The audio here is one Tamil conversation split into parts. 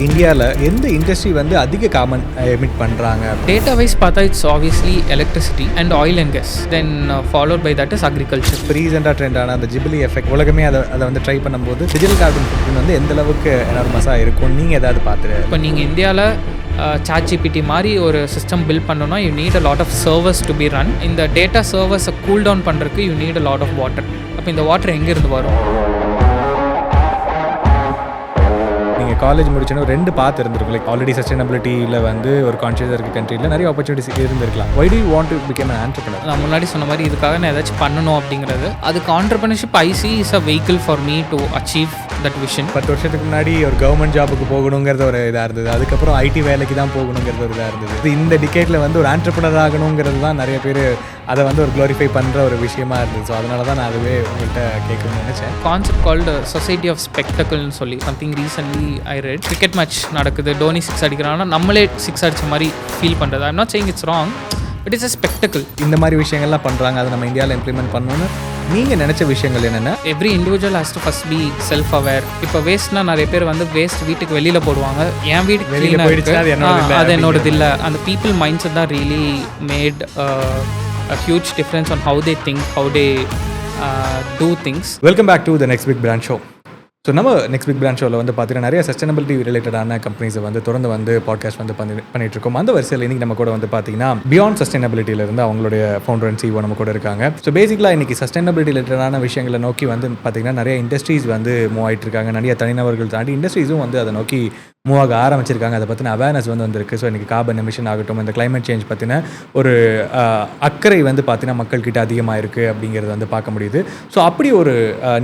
இந்தியாவில் எந்த இண்டஸ்ட்ரி வந்து அதிக கார்பன் எமிட் பண்ணுறாங்க? டேட்டா வைஸ் பார்த்தா it's obviously electricity and oil and gas, then followed by that is agriculture. இப்போ ரீசெண்டாக ட்ரெண்டான அந்த ஜிபிலி எஃபெக்ட் உலகமே அதை வந்து ட்ரை பண்ணும்போது டிஜிட்டல் கார்பன் ஃபுட்பிரிண்ட் வந்து எந்த அளவுக்கு எனார்மஸாக இருக்கும் நீங்கள் ஏதாவது பார்த்துரு? இப்போ நீங்கள் இந்தியாவில் ChatGPT மாதிரி ஒரு சிஸ்டம் பில்ட் பண்ணணும்னா you need a lot of servers to be run. இந்த டேட்டா சர்வர்ஸை கூல் டவுன் பண்ணுறதுக்கு you need a lot of water. அப்போ இந்த வாட்டர் எங்கேருந்து வரும்? நீங்கள் காலேஜ் முடிச்சோன்னா 2 பாத் இருந்திருக்கும். லைக் ஆல்ரெடி சஸ்டைனபிலிட்டியில் வந்து ஒரு கான்ஷியஸாக இருக்க கண்ட்ரியில் நிறைய ஆப்பர்ச்சுனிட்டிஸ் இருந்திருக்கலாம். Why do you want to become an entrepreneur? நான் முன்னாடி சொன்ன மாதிரி இதுக்காக நான் ஏதாச்சும் பண்ணணும் அப்படிங்கிறது, அதுக்கு entrepreneurship I see is a vehicle for me to achieve that vision. 10 வருஷத்துக்கு முன்னாடி ஒரு கவர்மெண்ட் ஜாபுக்கு போகணுங்கிறது ஒரு இதாக இருந்தது. அதுக்கப்புறம் ஐடி வேலைக்கு தான் போகணுங்கிறது ஒரு இதாக இருந்தது. இந்த டிகேட்டில் வந்து ஒரு ஆண்டர்பிரினர் ஆகணுங்கிறது தான் நிறைய பேர் அதை வந்து ஒரு க்ளோரிஃபை பண்ணுற ஒரு விஷயமா இருந்தது. ஸோ அதனால தான் நான் அதுவே உங்கள்கிட்ட கேட்கணும்னு நினச்சேன். கான்செப்ட் கால்டு சொசைட்டி ஆஃப் ஸ்பெக்டக்கிள்னு சொல்லி something recently I read. Cricket match நடக்குது, டோனி 6 அடிக்கிறாங்கன்னா நம்மளே 6 அடிச்ச மாதிரி ஃபீல் பண்ணுறது. I'm not saying it's wrong, but it's a spectacle. இந்த மாதிரி விஷயங்கள்லாம் பண்ணுறாங்க, அதை நம்ம இந்தியாவில் இம்ப்ளிமெண்ட் பண்ணணும்னு நீங்கள் நினச்ச விஷயங்கள் என்னென்ன? Every individual has to first B self aware. இப்போ வேஸ்ட்னா நிறைய பேர் வந்து வேஸ்ட் வீட்டுக்கு வெளியில் போடுவாங்க. என் வீட்டுக்கு வெளியில் போயிடுச்சு, அது என்னோடது இல்லை. அந்த பீப்புள் மைண்ட் செட் தான் really mat a huge difference on how they think, how they do things. Welcome back to the next big brand show. So நம்ம நெக்ஸ்ட் பிக் பிராண்ட் ஷோவில் வந்து பார்த்தீங்கன்னா நிறைய சஸ்டைனபிலிட்டி ரிலேட்டடான கம்பெனிஸை வந்து தொடர்ந்து வந்து பாட்காஸ்ட் வந்து பண்ணிட்டு இருக்கோம். அந்த வரிசையில் இன்றைக்கி நம்ம கூட வந்து பார்த்தீங்கன்னா பியாண்ட் சஸ்டைனபிலிட்டியிலேருந்து அவங்களுடைய ஃபவுண்டர் அண்ட் சிஓ நம்ம கூட இருக்காங்க. ஸோ பேசிக்கலாக இன்றைக்கி சஸ்டைனபிலிட்டி ரிலேட்டடான விஷயங்களை நோக்கி வந்து பார்த்தீங்கன்னா நிறைய இண்டஸ்ட்ரீஸ் வந்து மூவ் ஆகிட்டு இருக்காங்க. நிறைய தனிநபர்கள் தாண்டி இண்டஸ்ட்ரீஸும் வந்து அதை நோக்கி மூவ் ஆக ஆரம்பிச்சிருக்காங்க. அதை பற்றின அவேர்னஸ் வந்து வந்திருக்கு. ஸோ இன்றைக்கி கார்பன் எமிஷன் ஆகட்டும், இந்த கிளைமேட் சேஞ்ச் பற்றின ஒரு அக்கறை வந்து பார்த்தீங்கன்னா மக்கள்கிட்ட அதிகமாக இருக்குது அப்படிங்கிறது வந்து பார்க்க முடியுது. ஸோ அப்படி ஒரு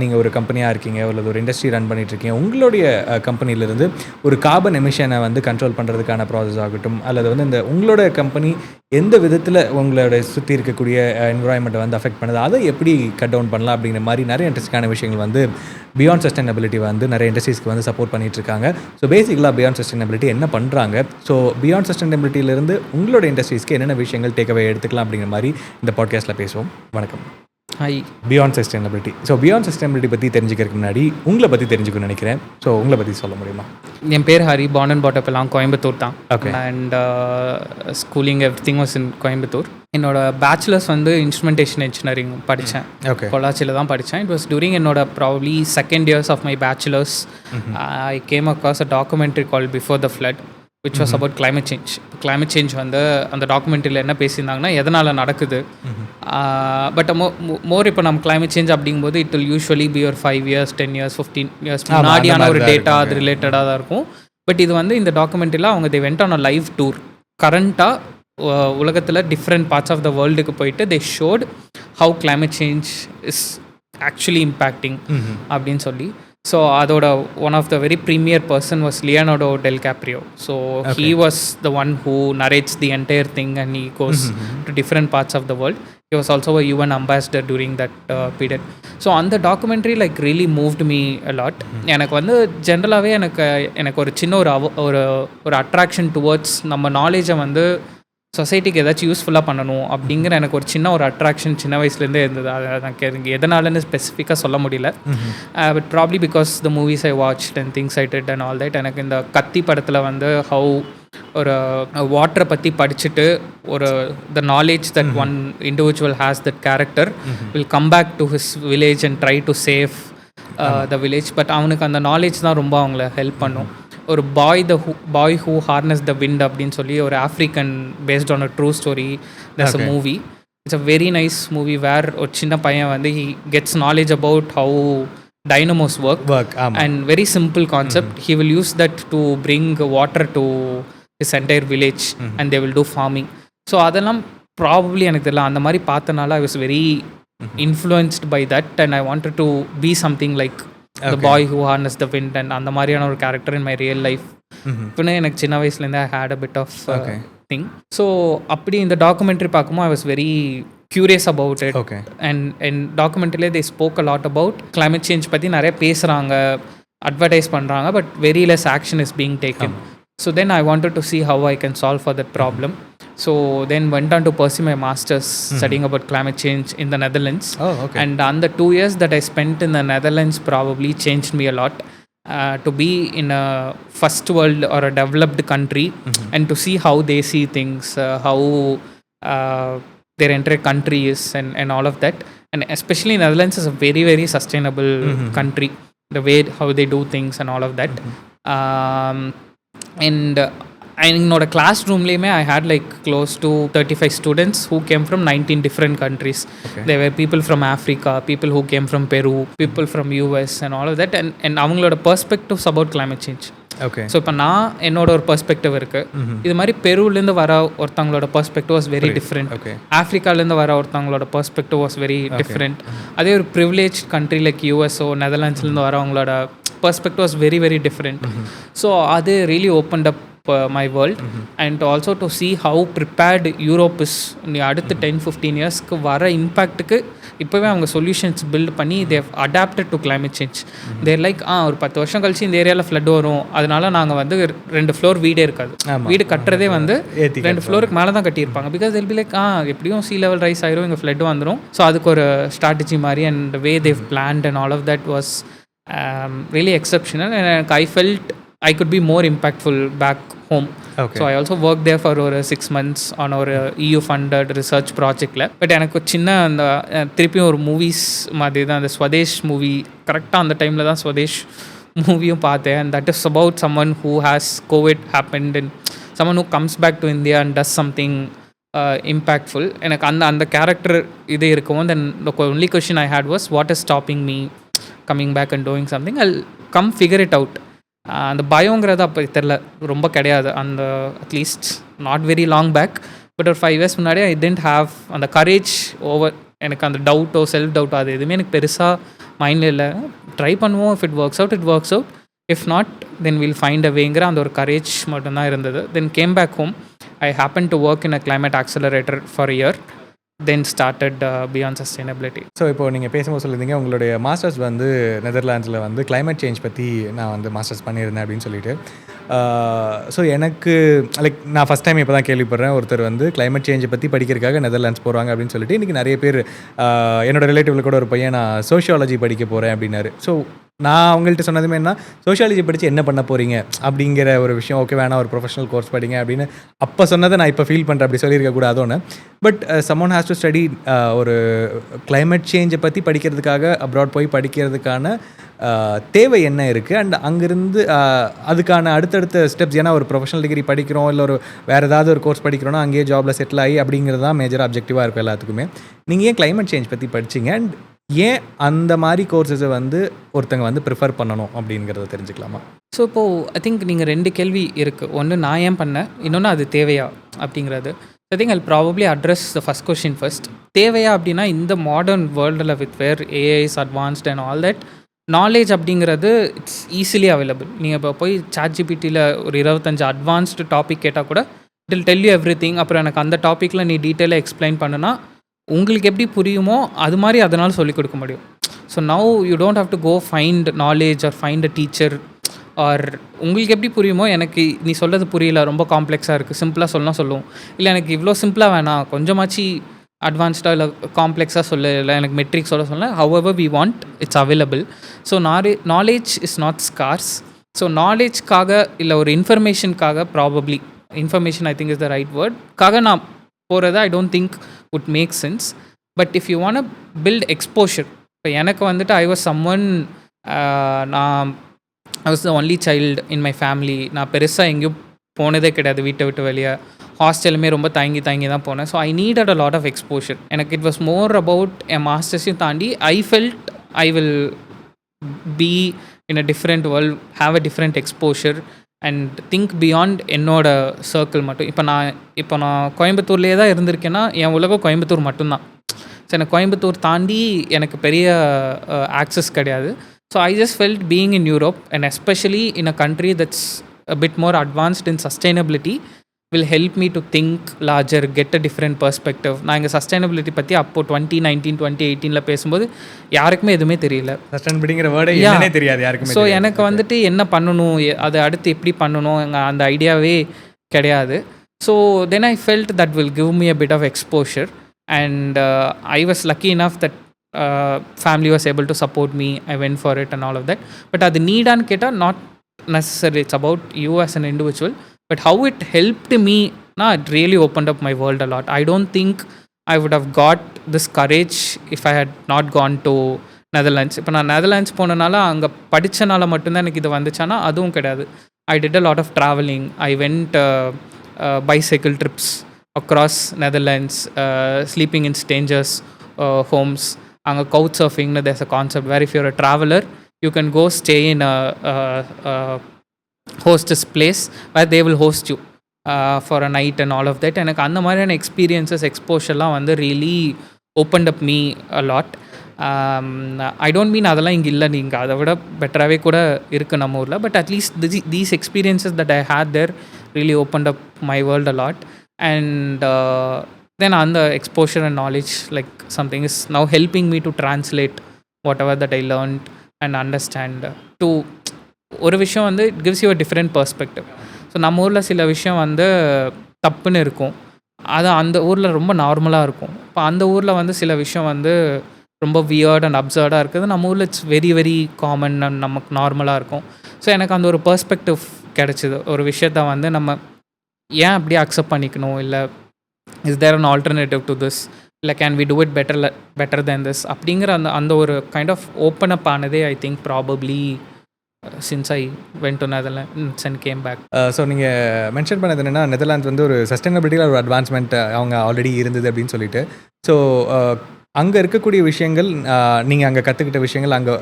நீங்கள் ஒரு கம்பெனியாக இருக்கீங்க, அல்லது ஒரு இண்டஸ்ட்ரி ரன் பண்ணிட்டு இருக்கீங்க, உங்களுடைய கம்பெனியிலிருந்து ஒரு கார்பன் எமிஷனை வந்து கண்ட்ரோல் பண்ணுறதுக்கான ப்ராசஸ் ஆகட்டும், அல்லது வந்து இந்த உங்களோட கம்பெனி எந்த விதத்தில் உங்களோட சுற்றி இருக்கக்கூடிய என்விரான்மெண்ட்டை வந்து அஃபெக்ட் பண்ணுது, அதை எப்படி கட் டவுன் பண்ணலாம் அப்படிங்கிற மாதிரி நிறைய இன்ட்ரெஸ்டான விஷயங்கள் வந்து பியாண்ட் சஸ்டைனபிலிட்டி வந்து நிறைய இண்டஸ்ட்ரீஸ்க்கு வந்து சப்போர்ட் பண்ணிட்டு இருக்காங்க. ஸோ பேசிக்கலாக பியாண்ட் சஸ்டைனபிலிட்டி என்ன பண்ணுறாங்க, ஸோ பியாண்ட் சஸ்டைனபிலிட்டியிலிருந்து உங்களோட இண்டஸ்ட்ரீஸ்க்கு என்னென்ன விஷயங்கள் டேக்அவே எடுத்துக்கலாம் அப்படிங்கிற மாதிரி இந்த பாட்காஸ்ட்டில் பேசுவோம். வணக்கம். Hi. Beyond sustainability. So beyond sustainability பற்றி தெரிஞ்சுக்கிறதுக்கு முன்னாடி உங்களை பற்றி தெரிஞ்சுக்கணும்னு நினைக்கிறேன். ஸோ உங்களை பற்றி சொல்ல முடியுமா? என் பேர் ஹரி. பார்ன் அண்ட் பாட் அப் எல்லாம் கோயம்புத்தூர் தான். Okay. And schooling everything was in Coimbatore. என்னோட பேச்சுலர்ஸ் வந்து இன்ஸ்ட்ருமெண்டேஷன் இன்ஜினியரிங் படித்தேன். ஓகே. பொள்ளாச்சியில் தான் படித்தேன். இட் வாஸ் டூரிங் என்னோட probably second years of my bachelors. I came across a documentary called before the flood, which was about climate change. Climate change வந்து அந்த டாக்குமெண்ட்ரியில் என்ன பேசியிருந்தாங்கன்னா எதனால் நடக்குது. பட் மோர் இப்போ நம்ம கிளைமேட் சேஞ்ச் அப்படிங்கும்போது இட் வில் யூஸ்வலி பி ஒரு 5 years 10 years 15 years முன்னாடியான ஒரு டேட்டா அது ரிலேட்டடாக தான் இருக்கும். பட் இது வந்து இந்த டாக்குமெண்ட்ரியில் அவங்க they went on a live tour. கரண்ட்டாக உலகத்தில் டிஃப்ரெண்ட் பார்ட்ஸ் ஆஃப் த வேர்ல்டுக்கு போயிட்டு they showed how climate change is actually impacting அப்படின்னு சொல்லி. ஸோ அதோட one of the very premier person was Leonardo DiCaprio. So he was the one who narrates the entire thing and he goes to different parts of the world. He was also a UN ambassador during that period. ஸோ அந்த documentary like really moved me a lot. எனக்கு வந்து ஜென்ரலாகவே எனக்கு ஒரு சின்ன ஒரு அட்ராக்ஷன் டுவர்ட்ஸ் நம்ம நாலேஜை வந்து சொசைட்டிக்கு ஏதாச்சும் யூஸ்ஃபுல்லாக பண்ணணும் அப்படிங்கிற எனக்கு ஒரு சின்ன ஒரு அட்ராக்ஷன் சின்ன வயசுலேருந்தே இருந்தது. அதை எனக்கு எதனாலன்னு ஸ்பெசிஃபிக்காக சொல்ல முடியல. But probably because the movies I watch and things I did and all that. எனக்கு இந்த கத்தி படத்தில் வந்து ஹவு ஒரு வாட்டரை பற்றி படிச்சுட்டு ஒரு the knowledge that one individual has that character will come back to his village and try to save the village. But அவனுக்கு அந்த நாலேஜ் தான் ரொம்ப அவங்கள ஹெல்ப் பண்ணும். ஒரு boy who harness the wind அப்படின்னு சொல்லி ஒரு African based on a true story. That's a movie. It's a very nice movie where ஒரு சின்ன பையன் வந்து he gets knowledge about how dynamos work and very simple concept. He will use that to bring water to his entire village and they will do farming. So அதெல்லாம் ப்ராபப்ளி எனக்கு தெரியல, அந்த மாதிரி பார்த்தனால I was very influenced by that and I wanted to be something like the boy who harnessed the wind and அந்த மாதிரியான ஒரு character in my real life. இப்போனே எனக்கு சின்ன வயசுலேருந்து I had a bit of thing. So அப்படி இந்த டாக்குமெண்ட்ரி பார்க்கும்போது I was very curious about it. Okay. And documentary they spoke a lot about climate change பற்றி நிறைய பேசுகிறாங்க, அட்வர்டைஸ் பண்ணுறாங்க, but very less action is being taken. So then I wanted to see how I can solve for that problem. So then went on to pursue my master's studying about climate change in the Netherlands. Oh, okay. And on the 2 years that I spent in the Netherlands probably changed me a lot. to be in a first world or a developed country and to see how they see things, how their entire country is, and all of that. And especially Netherlands is a very very sustainable country, the way how they do things and all of that. And என்னோட கிளாஸ் ரூம்லேயுமே I had like close to 35 students who came from 19 different countries. They were people from Africa, people who came from Peru, people from US and all of that. And அவங்களோட perspectives about climate change. Okay. So இப்போ நான் என்னோட ஒரு பெர்ஸ்பெக்டிவ் இருக்குது. இது மாதிரி பெருவிலேருந்து வர ஒருத்தவங்களோட பெர்ஸ்பெக்டிவ் வாஸ் வெரி டிஃப்ரெண்ட். ஆஃப்ரிக்காலேருந்து வர ஒருத்தவங்களோட பெர்ஸ்பெக்டிவ் வாஸ் வெரி டிஃப்ரெண்ட். அதே ஒரு ப்ரிவிலேஜ் கண்ட்ரி லைக் யூஎஸ்ஓ நெதர்லாண்ட்ஸ்லேருந்து வரவங்களோட perspective was very very different. So அது really opened up my world. And also to see how prepared Europe is அடுத்த 10-15 இயர்ஸ்க்கு வர இம்பேக்ட்டுக்கு இப்போவே அவங்க சொல்யூஷன்ஸ் பில்ட் பண்ணி they adapted to climate change. There like ஒரு 10 வருஷம் கழிச்சு இந்த ஏரியாவில் ஃப்ளட் வரும், அதனால நாங்கள் வந்து 2 ஃப்ளோர் வீடே இருக்காது. வீடு கட்டுறதே வந்து 2 ஃப்ளோருக்கு மேலே தான் கட்டியிருப்பாங்க. பிகாஸ் தெல் பி லைக் எப்படியும் sea level ரைஸ் ஆயிரும், இங்கே ஃப்ளட் வந்துடும். ஸோ அதுக்கு ஒரு ஸ்ட்ராட்டஜி மாதிரி and way they planned and all of that was really exceptional. அண்ட் I felt I could be more impactful back home. Okay. So I also worked there for over 6 months on our EU funded research project la. But எனக்கு சின்ன அந்த திருப்பியும் ஒரு மூவிஸ் மாதிரி தான் அந்த ஸ்வதேஷ் மூவி கரெக்டாக அந்த டைமில் தான் ஸ்வதேஷ் மூவியும் பார்த்தேன். And that is about someone who has COVID happened and someone who comes back to India and does something impactful. எனக்கு அந்த கேரக்டர் இது இருக்கும். Then the only question I had was what is stopping me coming back and doing something? I'll come figure it out. அந்த பயங்கிறது அப்போ தெரில, ரொம்ப கிடையாது. அந்த at least not very long back. But ஒரு 5 இயர்ஸ் முன்னாடி ஐ டென்ட் ஹாவ் அந்த கரேஜ் ஓவர். எனக்கு அந்த டவுட்டோ செல்ஃப் டவுட்டோ அது எதுவுமே எனக்கு பெருசாக மைண்டில் இல்லை. ட்ரை பண்ணுவோம், if it works out it works out, if not then will find a வேங்கிற அந்த ஒரு கரேஜ் மட்டும்தான் இருந்தது. Then came back home. I happen to work in a climate accelerator for a year. then started beyond sustainability. ஸோ இப்போ நீங்கள் பேசும்போது சொல்லியிருந்தீங்க உங்களுடைய மாஸ்டர்ஸ் வந்து நெதர்லாண்ட்ஸில் வந்து கிளைமேட் சேஞ்ச் பற்றி நான் வந்து மாஸ்டர்ஸ் பண்ணியிருந்தேன் அப்படின்னு சொல்லிட்டு. ஸோ எனக்கு லைக் நான் ஃபஸ்ட் டைம் இப்போ தான் கேள்விப்படுறேன் ஒருத்தர் வந்து கிளைமேட் சேஞ்சை பற்றி படிக்கிறதுக்காக நெதர்லாண்ட்ஸ் போகிறாங்க அப்படின்னு சொல்லிட்டு. இன்றைக்கி நிறைய பேர் என்னோட ரிலேட்டிவில் கூட ஒரு பையன் நான் சோஷியாலஜி படிக்க போகிறேன் அப்படின்னாரு. ஸோ நான் அவங்கள்ட்ட சொன்னதுமே என்ன, சோஷியாலஜி படித்து என்ன பண்ண போகிறீங்க அப்படிங்கிற ஒரு விஷயம். ஓகே, வேணா ஒரு ப்ரொஃபஷனல் கோர்ஸ் படிங்க அப்படின்னு அப்போ சொன்னதை நான் இப்போ ஃபீல் பண்ணுறேன். அப்படி சொல்லியிருக்கக்கூடாதோன்னு. But someone has to study ஒரு கிளைமேட் சேஞ்சை பற்றி படிக்கிறதுக்காக அப்ராட் போய் படிக்கிறதுக்கான தேவை என்ன இருக்குது அண்ட் அங்கேருந்து அதுக்கான அடுத்தடுத்த ஸ்டெப்ஸ். ஏன்னா ஒரு ப்ரொஃபஷனல் டிகிரி படிக்கிறோம் இல்லை ஒரு வேறு ஏதாவது ஒரு கோர்ஸ் படிக்கிறோன்னா அங்கேயே ஜாபில் செட்டில் ஆகி அப்படிங்கிறது தான் மேஜர் அப்ஜெக்டிவாக இருக்கும் எல்லாத்துக்குமே. நீங்கள் ஏன் கிளைமேட் சேஞ்ச் பற்றி படிச்சிங்க அண்ட் ஏன் அந்த மாதிரி கோர்ஸஸை வந்து ஒருத்தங்க வந்து ப்ரிஃபர் பண்ணணும் அப்படிங்கிறத தெரிஞ்சுக்கலாமா? ஸோ இப்போது ஐ திங்க் நீங்கள் 2 கேள்வி இருக்குது. ஒன்று நான் ஏன் பண்ணேன், இன்னொன்று அது தேவையா அப்படிங்கிறது. I think I'll probably address the first question first. தேவையா அப்படின்னா இந்த மாடர்ன் வேர்ல்டில் with where AI is advanced and all that, knowledge அப்படிங்கிறது இட்ஸ் ஈஸிலி அவைலபிள். நீங்கள் இப்போ போய் ChatGPTயில் ஒரு 25 அட்வான்ஸ்டு டாபிக் கேட்டால் கூட it will tell you every thing. அப்புறம் எனக்கு அந்த டாப்பிக்கில் நீ டீட்டெயிலாக எக்ஸ்பிளைன் பண்ணுனா உங்களுக்கு எப்படி புரியுமோ அது மாதிரி அதனால் சொல்லிக் கொடுக்க முடியும். So now you don't have to go find knowledge or find a teacher or உங்களுக்கு எப்படி புரியுமோ. எனக்கு நீ சொல்கிறது புரியல, ரொம்ப காம்ப்ளெக்ஸாக இருக்குது, சிம்பிளாக சொல்லலாம் சொல்லுவோம். இல்லை எனக்கு இவ்வளோ சிம்பிளாக வேணாம், கொஞ்சமாச்சு அட்வான்ஸ்டாக இல்லை காம்ப்ளெக்ஸாக சொல்ல, இல்லை எனக்கு மெட்ரிக்ஸோட சொல்ல, however we want it's available. So knowledge is not scarce. So நாலேஜ்க்காக இல்லை ஒரு இன்ஃபர்மேஷனுக்காக, probably information I think is the right வேர்ட்காக நான் போகிறது I don't think would make sense. But if you want to build exposure, இப்போ எனக்கு வந்துட்டு I was someone, I was the only child in my family. நான் பெருசாக எங்கேயும் போனதே கிடையாது வீட்டை விட்டு வெளியே. ஹாஸ்டலுமே ரொம்ப தங்கி தான் போனேன். So I needed a lot of exposure. எனக்கு இட் வாஸ் மோர் அபவுட் என் மாஸ்டர்ஸையும் தாண்டி I felt I will be in a different world, have a different exposure and think beyond என்னோட சர்க்கிள் மட்டும். இப்போ நான் கோயம்புத்தூர்லேயே தான் இருந்திருக்கேன்னா என் உலகம் கோயம்புத்தூர் மட்டும்தான். ஸோ எனக்கு கோயம்புத்தூர் தாண்டி எனக்கு பெரிய ஆக்சஸ் கிடையாது. So I just felt being in Europe and especially in a country that's a bit more advanced in sustainability will help me to think larger, get a different perspective. நான் இங்கே சஸ்டைனபிலிட்டி பற்றி அப்போது 2019-2018 பேசும்போது யாருக்குமே எதுவுமே தெரியல. சஸ்டைனபிலிட்டிங்கிற வேர்டே என்னன்னே தெரியாது யாருக்குமே. ஸோ எனக்கு வந்துட்டு என்ன பண்ணணும், அது அடுத்து எப்படி பண்ணணும், அந்த ஐடியாவே கிடையாது. So then I felt that will give me a bit of exposure and I was lucky enough that family was able to support me. I went for it and all of that. But அது நீடான்னு கேட்டால் not necessary. It's about you as an individual. But how it helped me, it really opened up my world a lot. I don't think I would have got this courage if I had not gone to Netherlands. இப்போ நான் நெதர்லாண்ட்ஸ் போனனால அங்கே படித்தனால மட்டும்தான் எனக்கு இது வந்துச்சானா அதுவும் கிடையாது. I did a lot of traveling. I went bicycle trips across Netherlands, sleeping in strangers' homes. அங்கே couch surfing, there's a concept where if you're a traveler, you can go stay in a hostess place where they will host you for a night and all of that. எனக்கு அந்த மாதிரியான எக்ஸ்பீரியன்சஸ் எக்ஸ்போஷர்லாம் வந்து really opened up me a lot. I don't மீன் அதெல்லாம் இங்கே இல்லை, நீங்கள் அதை விட பெட்டராகவே கூட இருக்குது நம்ம ஊரில். But at least these experiences that I had there really opened up my world a lot. And then அந்த exposure and knowledge like something is now helping me to translate whatever that I learnt and understand to ஒரு விஷயம் வந்து it gives you a different perspective. So நம்ம ஊரில் சில விஷயம் வந்து தப்புன்னு இருக்கும், அது அந்த ஊரில் ரொம்ப நார்மலாக இருக்கும். இப்போ அந்த ஊரில் வந்து சில விஷயம் வந்து ரொம்ப வியர்ட் அண்ட் அப்சர்டாக இருக்குது, நம்ம ஊரில் it's very very common and நமக்கு நார்மலாக இருக்கும். ஸோ எனக்கு அந்த ஒரு பர்ஸ்பெக்டிவ் கிடச்சிது. ஒரு விஷயத்த வந்து நம்ம ஏன் அப்படியே அக்செப்ட் பண்ணிக்கணும், இல்லை is there an alternative to this, இல்லை can we do it better than this அப்படிங்கிற அந்த ஒரு கைண்ட் ஆஃப் ஓப்பன் அப் ஆனதே I think probably since I went to Netherlands and came back. So நீங்கள் மென்ஷன் பண்ணது என்னென்னா நெதர்லாண்ட்ஸ் வந்து ஒரு சஸ்டைனபிலிட்டியில் ஒரு அட்வான்ஸ்மெண்ட் அவங்க ஆல்ரெடி இருந்தது அப்படின்னு சொல்லிட்டு. ஸோ அங்கே இருக்கக்கூடிய விஷயங்கள் நீங்கள் அங்கே கற்றுக்கிட்ட விஷயங்கள் அங்கே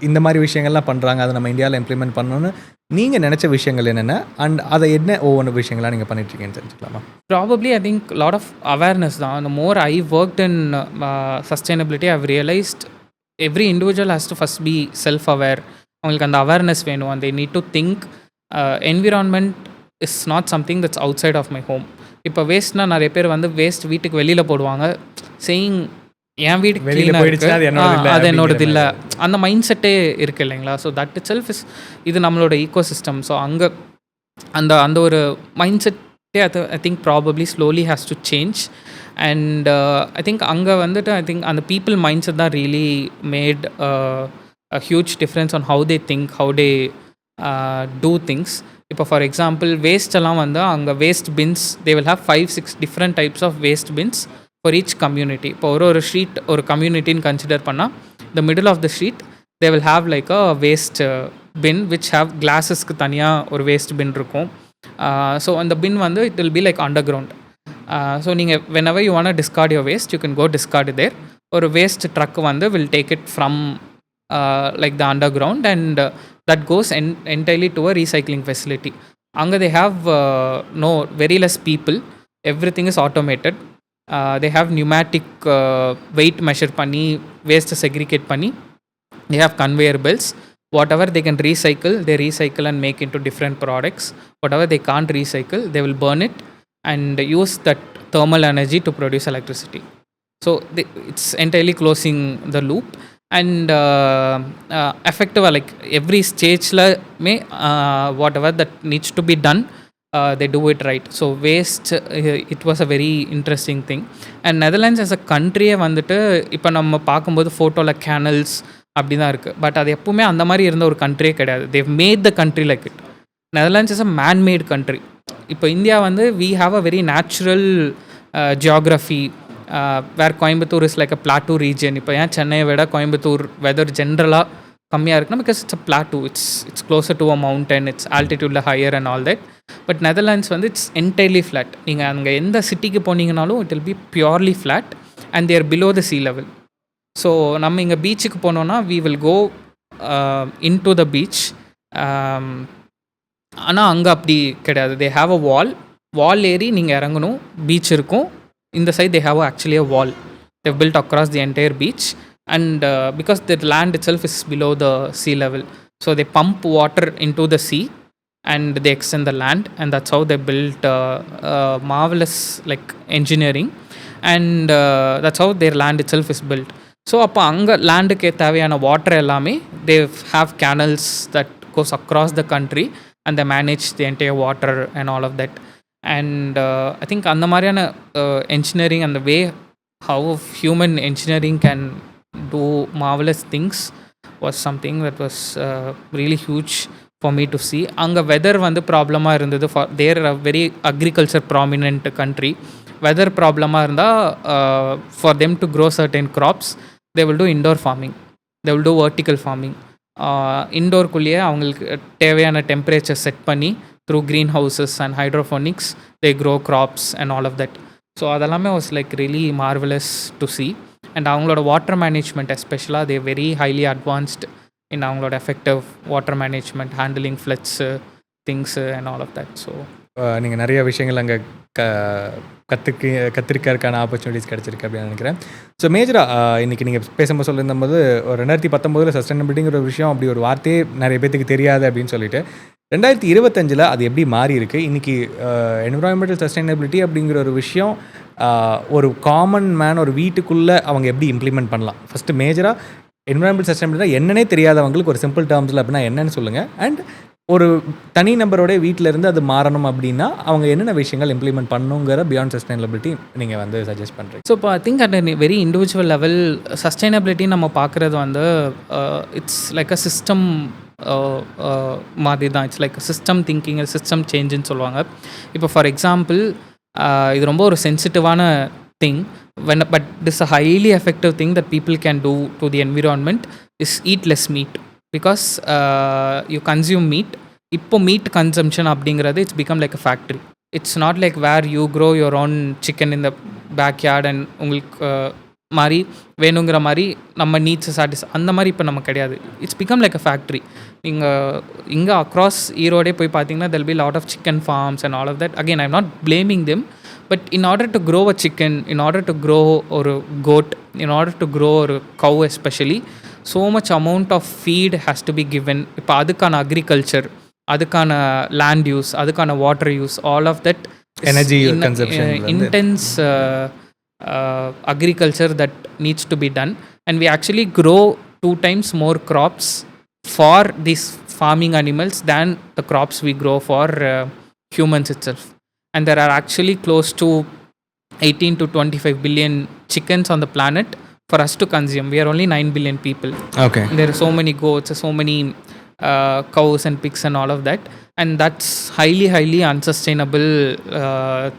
இந்த மாதிரி விஷயங்கள்லாம் பண்ணுறாங்க, அதை நம்ம இந்தியாவில் இம்ப்ளிமெண்ட் பண்ணணும்னு நீங்கள் நினச்ச விஷயங்கள் என்னென்ன அண்ட் அதை என்ன ஒவ்வொரு விஷயங்கள்லாம் நீங்கள் பண்ணிட்டுருக்கீங்கன்னு தெரிஞ்சுக்கலாமா? Probably I think lot of awareness தான். The more I worked in sustainability, I've realized every individual has to first be self-aware. அவங்களுக்கு அந்த அவேர்னஸ் வேணும். and they need to think environment is not something that's outside of my home. இப்போ வேஸ்ட்னா நிறைய பேர் வந்து வேஸ்ட் வீட்டுக்கு வெளியில் போடுவாங்க, சேயிங் என் வீட்டுக்கு க்ளீனாக இருக்குது அது என்னோடது இல்லை, அந்த மைண்ட் செட்டே இருக்குது இல்லைங்களா. So that it self is இது நம்மளோட ஈக்கோ சிஸ்டம். ஸோ அங்கே அந்த ஒரு மைண்ட் செட்டே ஐ think probably slowly has to change. And I think அங்கே வந்துட்டு ஐ திங்க் அந்த பீப்புள் மைண்ட் செட் தான் really mat a huge difference on how they think, how they do things. இப்போ ஃபார் எக்ஸாம்பிள் வேஸ்ட் எல்லாம் வந்து அங்கே waste pins they will have 5-6 different types of waste bins for each community. இப்போ ஒரு ஸ்ட்ரீட் ஒரு கம்யூனிட்டின்னு கன்சிடர் பண்ணால் the middle of the street they will have like a waste bin which have glasses-க்கு தனியாக ஒரு waste bin இருக்கும். ஸோ அந்த bin வந்து it will be like underground. So நீங்கள் whenever you want to discard your waste you can go discard it there. ஒரு waste truck வந்து will take it from like the underground and that goes entirely to a recycling facility. Anga they have very less people, everything is automated. They have pneumatic weight measure panni waste segregate panni, they have conveyor belts. Whatever they can recycle they recycle and make into different products. Whatever they can't recycle they will burn it and use that thermal energy to produce electricity. So it's entirely closing the loop. And effective like every stage la may whatever that needs to be done they do it right. So waste it was a very interesting thing. And Netherlands as a country வந்துட்டு இப்போ நம்ம பார்க்கும்போது ஃபோட்டோவில் கேனல்ஸ் அப்படி தான் இருக்குது, பட் அது எப்பவுமே அந்த மாதிரி இருந்த ஒரு கண்ட்ரியே கிடையாது. They've made the country like it. Netherlands is a man made country. இப்போ இந்தியா வந்து we have a very natural geography where Coimbatore is like a plateau region. இப்போ ஏன் சென்னையை விட கோயம்புத்தூர் வெதர் ஜென்ரலாக கம்மியாக இருக்குன்னா because it's a plateau, it's closer to a mountain, it's ஆல்டிடியூடில் higher and all that. But Netherlands வந்து இட்ஸ் என்டைர்லி ஃப்ளாட். நீங்கள் அங்கே எந்த சிட்டிக்கு போனீங்கனாலும் it will B purely flat and they're below the sea level. So நம்ம இங்கே பீச்சுக்கு போனோன்னா we will go into the beach. ஆனால் அங்கே அப்படி கிடையாது. தே ஹாவ் அ வால் ஏறி நீங்கள் இறங்கணும், பீச் இருக்கும். இந்த side they have actually a wall they've built across the entire beach. And because the land itself is below the sea level, so they pump water into the sea and they extend the land, and that's how they built marvelous like engineering. And that's how their land itself is built. So அப்போ அங்கே லேண்டுக்கு தேவையான வாட்டர் எல்லாமே they have canals that goes across the country and they manage the entire water and all of that. And I think அந்த மாதிரியான engineering and the way how human engineering can do marvelous things was something that was really huge for me to see. அங்கே வெதர் வந்து ப்ராப்ளமாக இருந்தது. For they're a very agriculture prominent country. Weather ப்ராப்ளமாக இருந்தால் for them to grow certain crops they will do indoor farming, they will do vertical farming. இண்டோர்க்குள்ளேயே அவங்களுக்கு தேவையான டெம்பரேச்சர் செட் பண்ணி through green houses and hydroponics they grow crops and all of that. So அதெல்லாமே was like really marvellous to see. And அவங்களோட வாட்டர் மேனேஜ்மெண்ட் எஸ்பெஷலாக தே வெரி ஹைலி அட்வான்ஸ்டு இன் அவங்களோட effective water management, handling floods, things and all of that. So நீங்கள் நிறைய விஷயங்கள் அங்கே கற்றுக்கிறதுக்கான ஆப்பர்ச்சுனிட்டிஸ் கிடச்சிருக்கு அப்படின்னு நினைக்கிறேன். ஸோ மேஜராக இன்றைக்கி நீங்கள் பேசும்போது சொல்லியிருந்தபோது 2019 சஸ்டைனபிலிட்டிங்கிற ஒரு விஷயம் அப்படி ஒரு வார்த்தையே நிறைய பேத்துக்கு தெரியாது அப்படின்னு சொல்லிட்டு 2025 அது எப்படி மாறி இருக்குது. இன்றைக்கி என்விரான்மெண்டல் சஸ்டைனபிலிட்டி அப்படிங்கிற ஒரு விஷயம் ஒரு காமன் மேன் ஒரு வீட்டுக்குள்ளே அவங்க எப்படி இம்ப்ளிமெண்ட் பண்ணலாம். ஃபஸ்ட்டு மேஜராக என்விரான்மெண்டல் சஸ்டைனபிலிட்டி என்னன்னே தெரியாதவங்களுக்கு ஒரு சிம்பிள் டேர்ம்ஸில் அப்படின்னா என்னன்னு சொல்லுங்கள். அண்ட் ஒரு தனி நபரோடைய வீட்டில் இருந்து அது மாறணும் அப்படின்னா அவங்க என்னென்ன விஷயங்கள் இம்ப்ளிமெண்ட் பண்ணுங்கிற பியாண்ட் சஸ்டைனபிலிட்டி நீங்கள் வந்து சஜஸ்ட் பண்ணுறீங்க. ஸோ இப்போ I think at very individual level sustainability நம்ம பார்க்குறது வந்து இட்ஸ் லைக் அ சிஸ்டம் மாதிரி தான். It's like system thinking, system சேஞ்சுன்னு சொல்லுவாங்க. இப்போ ஃபார் எக்ஸாம்பிள் இது ரொம்ப ஒரு சென்சிட்டிவான thing but it's a highly effective thing that people can do to the environment is eat less meat. Because you consume meat. இப்போ மீட் கன்சம்ஷன் அப்படிங்கிறது it's become like a factory. It's not like where you grow your own chicken in the backyard and உங்களுக்கு மாதிரி வேணுங்கிற மாதிரி நம்ம நீட்ஸை அந்த மாதிரி இப்போ நம்ம கிடையாது. It's become like a factory. இங்கே அக்ராஸ் ஈரோடே போய் பார்த்தீங்கன்னா there'll be lot of chicken farms and all of that. Again I am not blaming them, but in order to grow a chicken, in order to grow ஒரு goat, in order to grow ஒரு cow especially, so much amount of feed has to be given. இப்போ அதுக்கான அக்ரிகல்ச்சர், அதுக்கான லேண்ட் யூஸ், அதுக்கான water use, all of that energy consumption, intense agriculture that needs to be done, and we actually grow 2 times more crops for these farming animals than the crops we grow for humans itself. And there are actually close to 18 to 25 billion chickens on the planet for us to consume. We are only 9 billion people. Okay. There are so many goats, so many cows and pigs and all of that, and that's highly unsustainable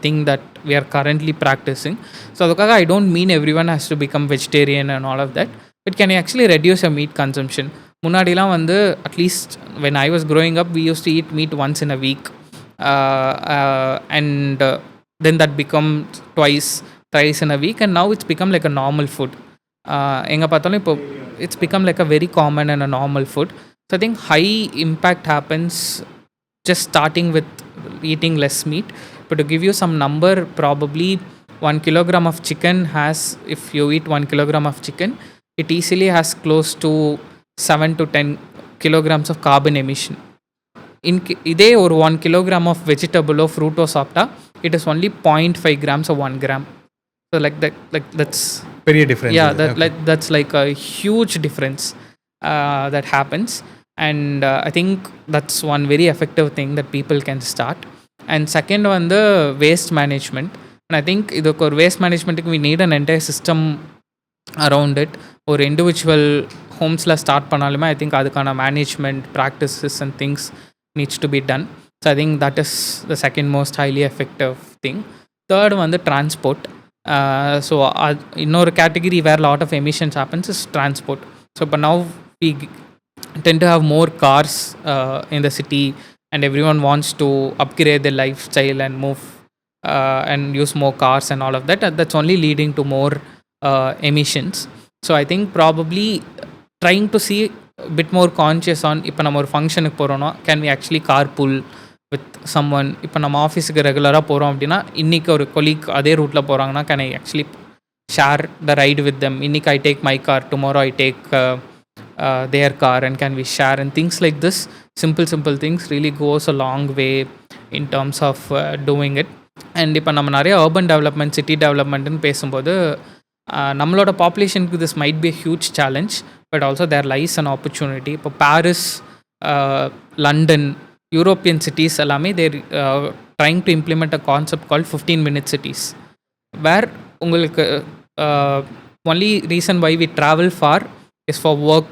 thing that we are currently practicing. So adukkaga I don't mean everyone has to become vegetarian and all of that, but can you actually reduce your meat consumption? முன்னாடிலாம் வந்து at least when I was growing up we used to eat meat once in a week, and then that become thrice in a week, and now it's become like a normal food. எங்கே பார்த்தாலும் இப்போ it's become like a very common and a normal food. So I think high impact happens just starting with eating less meat. But to give you some number, probably 1 kilogram of chicken has, if you eat 1 kilogram of chicken, it easily has close to 7 to 10 kilograms of carbon emission. இதே ஒரு 1 kilogram of vegetable or fruit or சாப்பிட்டா it is only 0.5 grams or 1 gram. So that's பெரிய difference. Yeah, that's like a huge difference that happens, and I think that's one very effective thing that people can start. And second one, the waste management, and I think idukku or waste management we need an entire system around it. Or individual homes la start பண்ணாலுமே I think adukana management practices and things needs to be done. So I think that is the second most highly effective thing. Third one, the transport. So இன்னொரு category where lot of emissions happens is transport. So but now we tend to have more cars in the city, and everyone wants to upgrade their lifestyle and move and use more cars and all of that. That's only leading to more emissions. So I think probably trying to see a bit more conscious on இப்போ நம்ம ஒரு ஃபங்க்ஷனுக்கு போகிறோன்னா can we actually carpool with someone. இப்போ நம்ம ஆஃபீஸுக்கு ரெகுலராக போகிறோம் அப்படின்னா இன்றைக்கி ஒரு கொலீக் அதே ரூட்டில் போகிறாங்கன்னா can I actually share the ride with them. இன்னைக்கு I take my car, tomorrow I take their car, and can we share, and things like this. Simple things really goes a long way in terms of doing it. And இப்போ நம்ம நிறைய urban development, city developmentன்னு பேசும்போது நம்மளோட பாப்புலேஷனுக்கு this might be a huge challenge, but also there lies an opportunity. இப்போ பாரிஸ், லண்டன், யூரோப்பியன் சிட்டிஸ் எல்லாமே தேர் trying to implement a concept called 15-minute cities, வேர் உங்களுக்கு only reason why we travel far is for work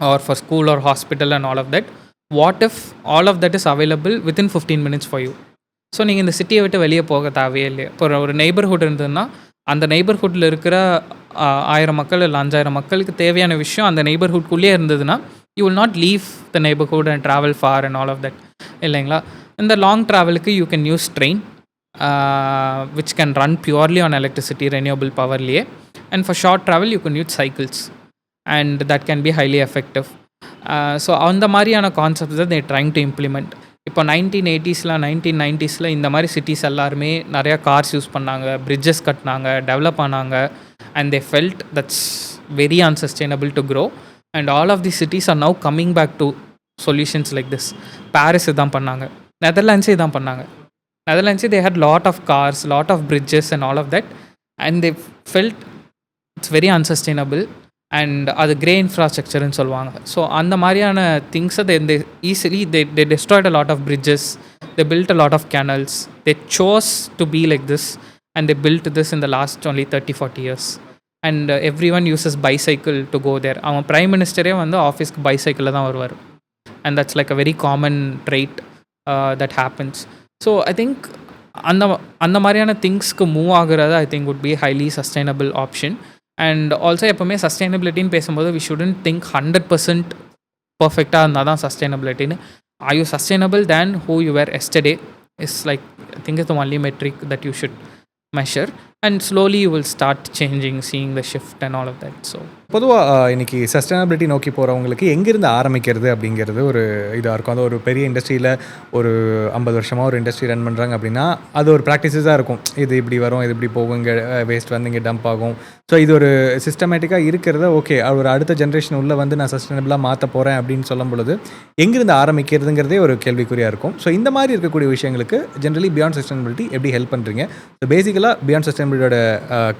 or for school or hospital and all of that. What if all of that is available within 15 minutes for you? So நீங்கள் இந்த சிட்டியை விட்டு வெளியே போக தேவையே இல்லையா? இப்போ ஒரு நெய்பர்ஹுட் இருந்ததுன்னா அந்த நெய்பர்ஹுட்டில் இருக்கிற 1000 மக்கள் இல்லை 5000 மக்களுக்கு தேவையான விஷயம் அந்த நெய்பர்ஹுட்குள்ளேயே இருந்ததுன்னா you will not leave the neighbourhood and travel far and all of that, இல்லைங்களா? இந்த லாங் ட்ராவலுக்கு you can use train which can run purely on electricity renewable பவர்லேயே. And for short travel you can use cycles and that can be highly effective. So அந்த மாதிரியான கான்செப்ட்ஸ் தான் தே ட்ரைங் டு இம்ப்ளிமெண்ட். இப்போ 1980s 1990s இந்த மாதிரி சிட்டிஸ் எல்லாருமே நிறையா கார்ஸ் யூஸ் பண்ணாங்க, பிரிட்ஜஸ் கட்டினாங்க, டெவலப் ஆனாங்க. And they felt that's very unsustainable to grow. And all of the cities are now coming back to solutions like this. Paris இதான் பண்ணாங்க, நெதர்லாண்ட்ஸே இதான் பண்ணாங்க. நெதர்லாண்ட்ஸே they had lot of cars, lot of bridges and all of that. And they felt it's very unsustainable and அது கிரே இன்ஃப்ராஸ்ட்ரக்சர்னு சொல்லுவாங்க. ஸோ அந்த மாதிரியான திங்ஸை they easily they Detroit a lot of bridges, they built a lot of canals, they chose to be like this and they built this in the last only 30-40 years. And every one uses bicycle to go there. அவன் பிரைம் மினிஸ்டரே வந்து ஆஃபீஸ்க்கு பைசைக்கிளில் தான் வருவார். And that's like a very common trait that happens. So I think அந்த மாதிரியான திங்ஸ்க்கு மூவ் ஆகுறது I think would be highly sustainable option. And also எப்போவுமே சஸ்டைனபிலிட்டின்னு பேசும்போது வி ஷுடன்ட் திங்க் 100% பர்ஃபெக்டாக இருந்தால் தான் சஸ்டைனபிலிட்டின்னு. Are you sustainable than who you were yesterday is like I think is the only metric that you should measure, and slowly you will start changing, seeing the shift and all of that. So பொதுவாக இன்றைக்கி சஸ்டைனபிலிட்டி நோக்கி போகிறவங்களுக்கு எங்கேருந்து ஆரம்பிக்கிறது அப்படிங்கிறது ஒரு இதாக இருக்கும். அது ஒரு பெரிய இண்டஸ்ட்ரியில் ஒரு 50 வருஷமாக ஒரு இண்டஸ்ட்ரி ரன் பண்ணுறாங்க அப்படின்னா அது ஒரு ப்ராக்டிஸஸாக இருக்கும். இது இப்படி வரும், இது இப்படி போகும், இங்கே வேஸ்ட் வந்து இங்கே டம்ப் ஆகும். ஸோ இது ஒரு சிஸ்டமேட்டிக்காக இருக்கிறத ஓகே ஒரு அடுத்த ஜென்ரேஷன் உள்ளே வந்து நான் சஸ்டைனபிளாக மாற்ற போகிறேன் அப்படின்னு சொல்லும் பொழுது எங்கேருந்து ஆரம்பிக்கிறதுங்கிறதே ஒரு கேள்விக்குறியாக இருக்கும். ஸோ இந்த மாதிரி இருக்கக்கூடிய விஷயங்களுக்கு ஜென்ரலி பியாண்ட் சஸ்டைனபிலிட்டி எப்படி ஹெல்ப் பண்ணுறீங்க? ஸோ பேசிக்கலாக பியாண்ட் சஸ்டைனபிலிட்டியோட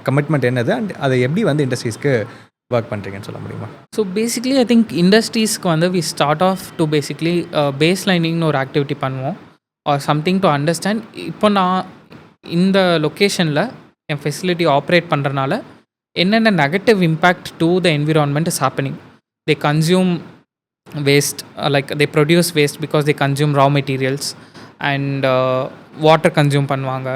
கமிட்மெண்ட் என்னது அண்ட் அதை எப்படி வந்து இண்டஸ்ட்ரீஸ்க்கு ஒர்க் பண்ணுறீங்கன்னு சொல்ல முடியுமா? ஸோ பேசிக்லி ஐ திங்க் இண்டஸ்ட்ரீஸ்க்கு வந்து we start off to basically base லைனிங்னு ஒரு ஆக்டிவிட்டி பண்ணுவோம் ஆர் சம்திங் டு அண்டர்ஸ்டாண்ட். இப்போ நான் இந்த லொக்கேஷனில் என் ஃபெசிலிட்டி ஆப்ரேட் பண்ணுறனால என்னென்ன negative impact to the environment is happening. They consume waste, like they produce waste because they consume raw materials and water consume பண்ணுவாங்க.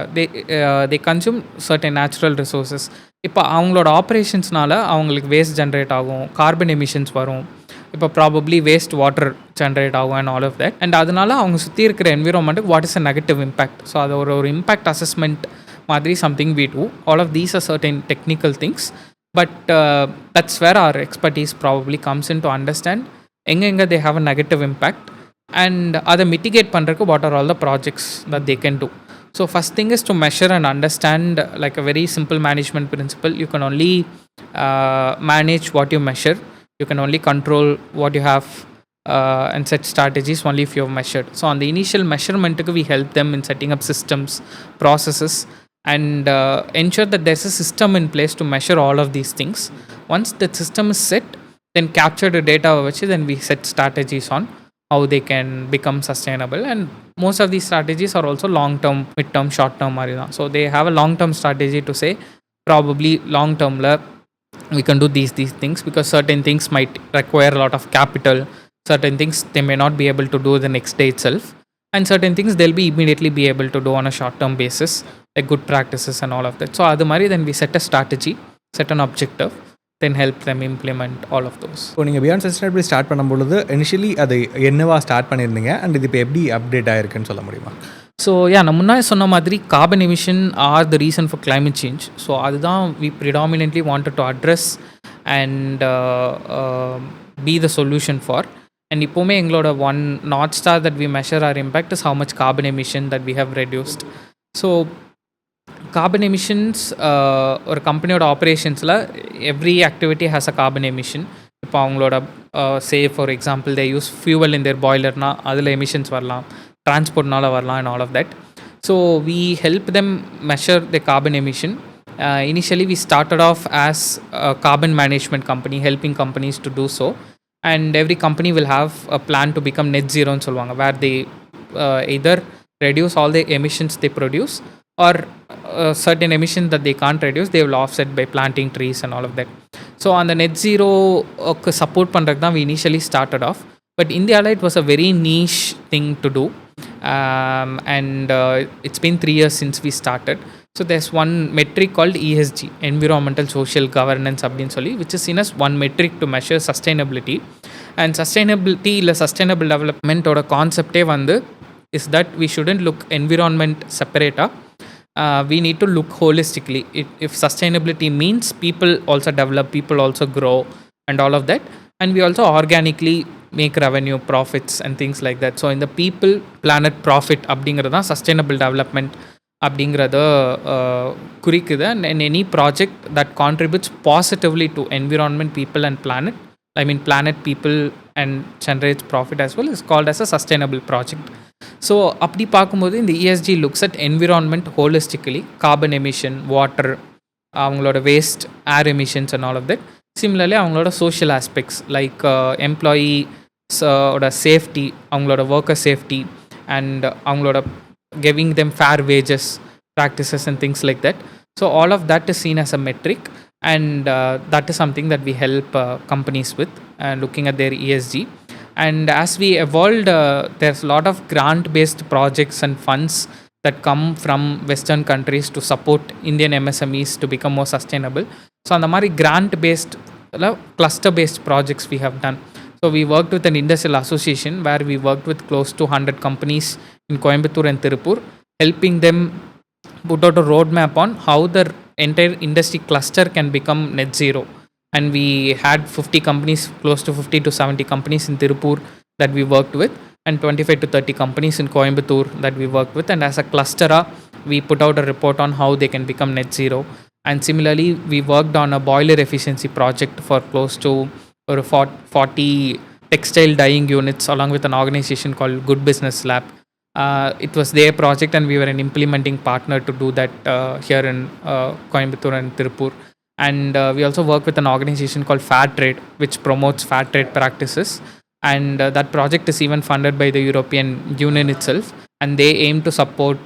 They consume certain natural resources. இப்போ அவங்களோட ஆப்ரேஷன்ஸ்னால அவங்களுக்கு வேஸ்ட் ஜென்ரேட் ஆகும், கார்பன் எமிஷன்ஸ் வரும், இப்போ ப்ராபப்ளி வேஸ்ட் வாட்டர் ஜென்ரேட் ஆகும் and all of that. And அதனால அவங்க சுற்றி இருக்கிற என்விரான்மெண்ட்டுக்கு what is a negative impact. So அது ஒரு இம்பேக்ட் அசஸ்மெண்ட் மாதிரி something we do. All of these are certain technical things. But that's where our expertise probably comes in to understand எங்கே they have a negative impact and அதை mitigate பண்ணுறதுக்கு what are all the projects that they can do. So first thing is to measure and understand, like a very simple management principle. You can only manage what you measure. You can only control what you have and set strategies only if you have measured. So on the initial measurement we help them in setting up systems, processes, and ensure that there's a system in place to measure all of these things. Once that system is set, then capture the data which then we set strategies on how they can become sustainable. And most of these strategies are also long term, mid term, short term marina. So they have a long term strategy to say probably long term la we can do these things, because certain things might require a lot of capital, certain things they may not be able to do the next day itself, and certain things they'll be immediately be able to do on a short term basis, like good practices and all of that. So adu mari then we set a strategy, set an objective, then help them implement all of those. இப்போ நீங்கள் பியாண்ட் சஸ்டைனபிலிட்டி ஸ்டார்ட் பண்ணும்பொழுது இனிஷியலி அது என்னவா ஸ்டார்ட் பண்ணியிருந்தீங்க அண்ட் இது இப்போ எப்படி அப்டேட் ஆயிருக்குன்னு சொல்ல முடியுமா? ஸோ நான் முன்னாடி சொன்ன மாதிரி carbon emission are the reason for climate change. So அதுதான் we predominantly wanted to address and be the solution for. And இப்போவுமே எங்களோட one north star that we measure our impact is how much carbon emission that we have reduced. So carbon emissions ஒரு கம்பெனியோட ஆப்ரேஷன்ஸில் every activity has a carbon emission. இப்போ அவங்களோட say for example they use fuel in their பாய்லர்னா அதில் எமிஷன்ஸ் வரலாம், டிரான்ஸ்போர்ட்னால வரலாம் and all of that. So we help them measure the carbon emission. Initially we started off as a carbon management company, helping companies to do so, and every company will have a plan to become net zero ன்னு சொல்லுவாங்க, where they either reduce all the emissions they produce or certain emission that they can't reduce, they will offset by planting trees and all of that. So on the net zero support பண்றதுக்கு தான் we initially started off, but India it was a very niche thing to do. And it's been 3 years since we started. So there's one metric called ESG, environmental social governance அப்படின்னு சொல்லி, which is seen as one metric to measure sustainability. And sustainability-ல sustainable development ஓட கான்செப்டே வந்து is that we shouldn't look environment separate. We need to look holistically. If sustainability means people also develop, people also grow and all of that, and we also organically make revenue, profits and things like that. So in the people, planet, profit அப்படிங்கிறது தான் sustainable development அப்படிங்கிறத குறிக்குது. And any project that contributes positively to environment, people and planet, I mean planet, people and generates profit as well, is called as a sustainable project. So அப்படி பார்க்கும்போது இந்த ESG looks at environment holistically, carbon emission, water, அவங்களோட waste, air emissions and all of that. Similarly அவங்களோட சோஷியல் ஆஸ்பெக்ட்ஸ் லைக் எம்ப்ளாயீஸோட சேஃப்டி, அவங்களோட ஒர்க்கர் சேஃப்டி அண்ட் அவங்களோட giving them fair wages practices and things like that. So all of that is seen as a metric, and that is something that we help companies with looking at their ESG. And as we evolved, there's a lot of grant based projects and funds that come from Western countries to support Indian MSMEs to become more sustainable. So on the mari grant based, cluster based projects we have done. So we worked with an industrial association where we worked with close to 100 companies in Coimbatore and Tirupur, helping them put out a roadmap on how the entire industry cluster can become net zero. And we had 50 companies, close to 50 to 70 companies in Tirupur that we worked with, and 25 to 30 companies in Coimbatore that we worked with. And as a cluster, we put out a report on how they can become net zero. And similarly, we worked on a boiler efficiency project for close to 40 textile dyeing units along with an organization called Good Business Lab. It was their project and we were an implementing partner to do that here in Coimbatore and Tirupur. And we also work with an organization called Fair Trade, which promotes fair trade practices. And that project is even funded by the European Union itself. And they aim to support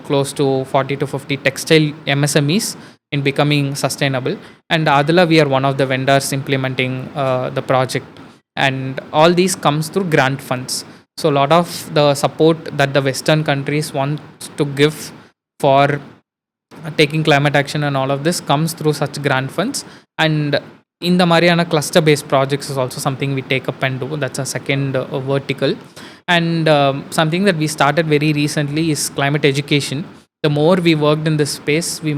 close to 40 to 50 textile MSMEs in becoming sustainable. And Adala, we are one of the vendors implementing the project. And all these comes through grant funds. So a lot of the support that the Western countries want to give for taking climate action and all of this comes through such grant funds. And in the Mariana cluster based projects is also something we take up and do. That's a second vertical. And something that we started very recently is climate education. The more we worked in this space, we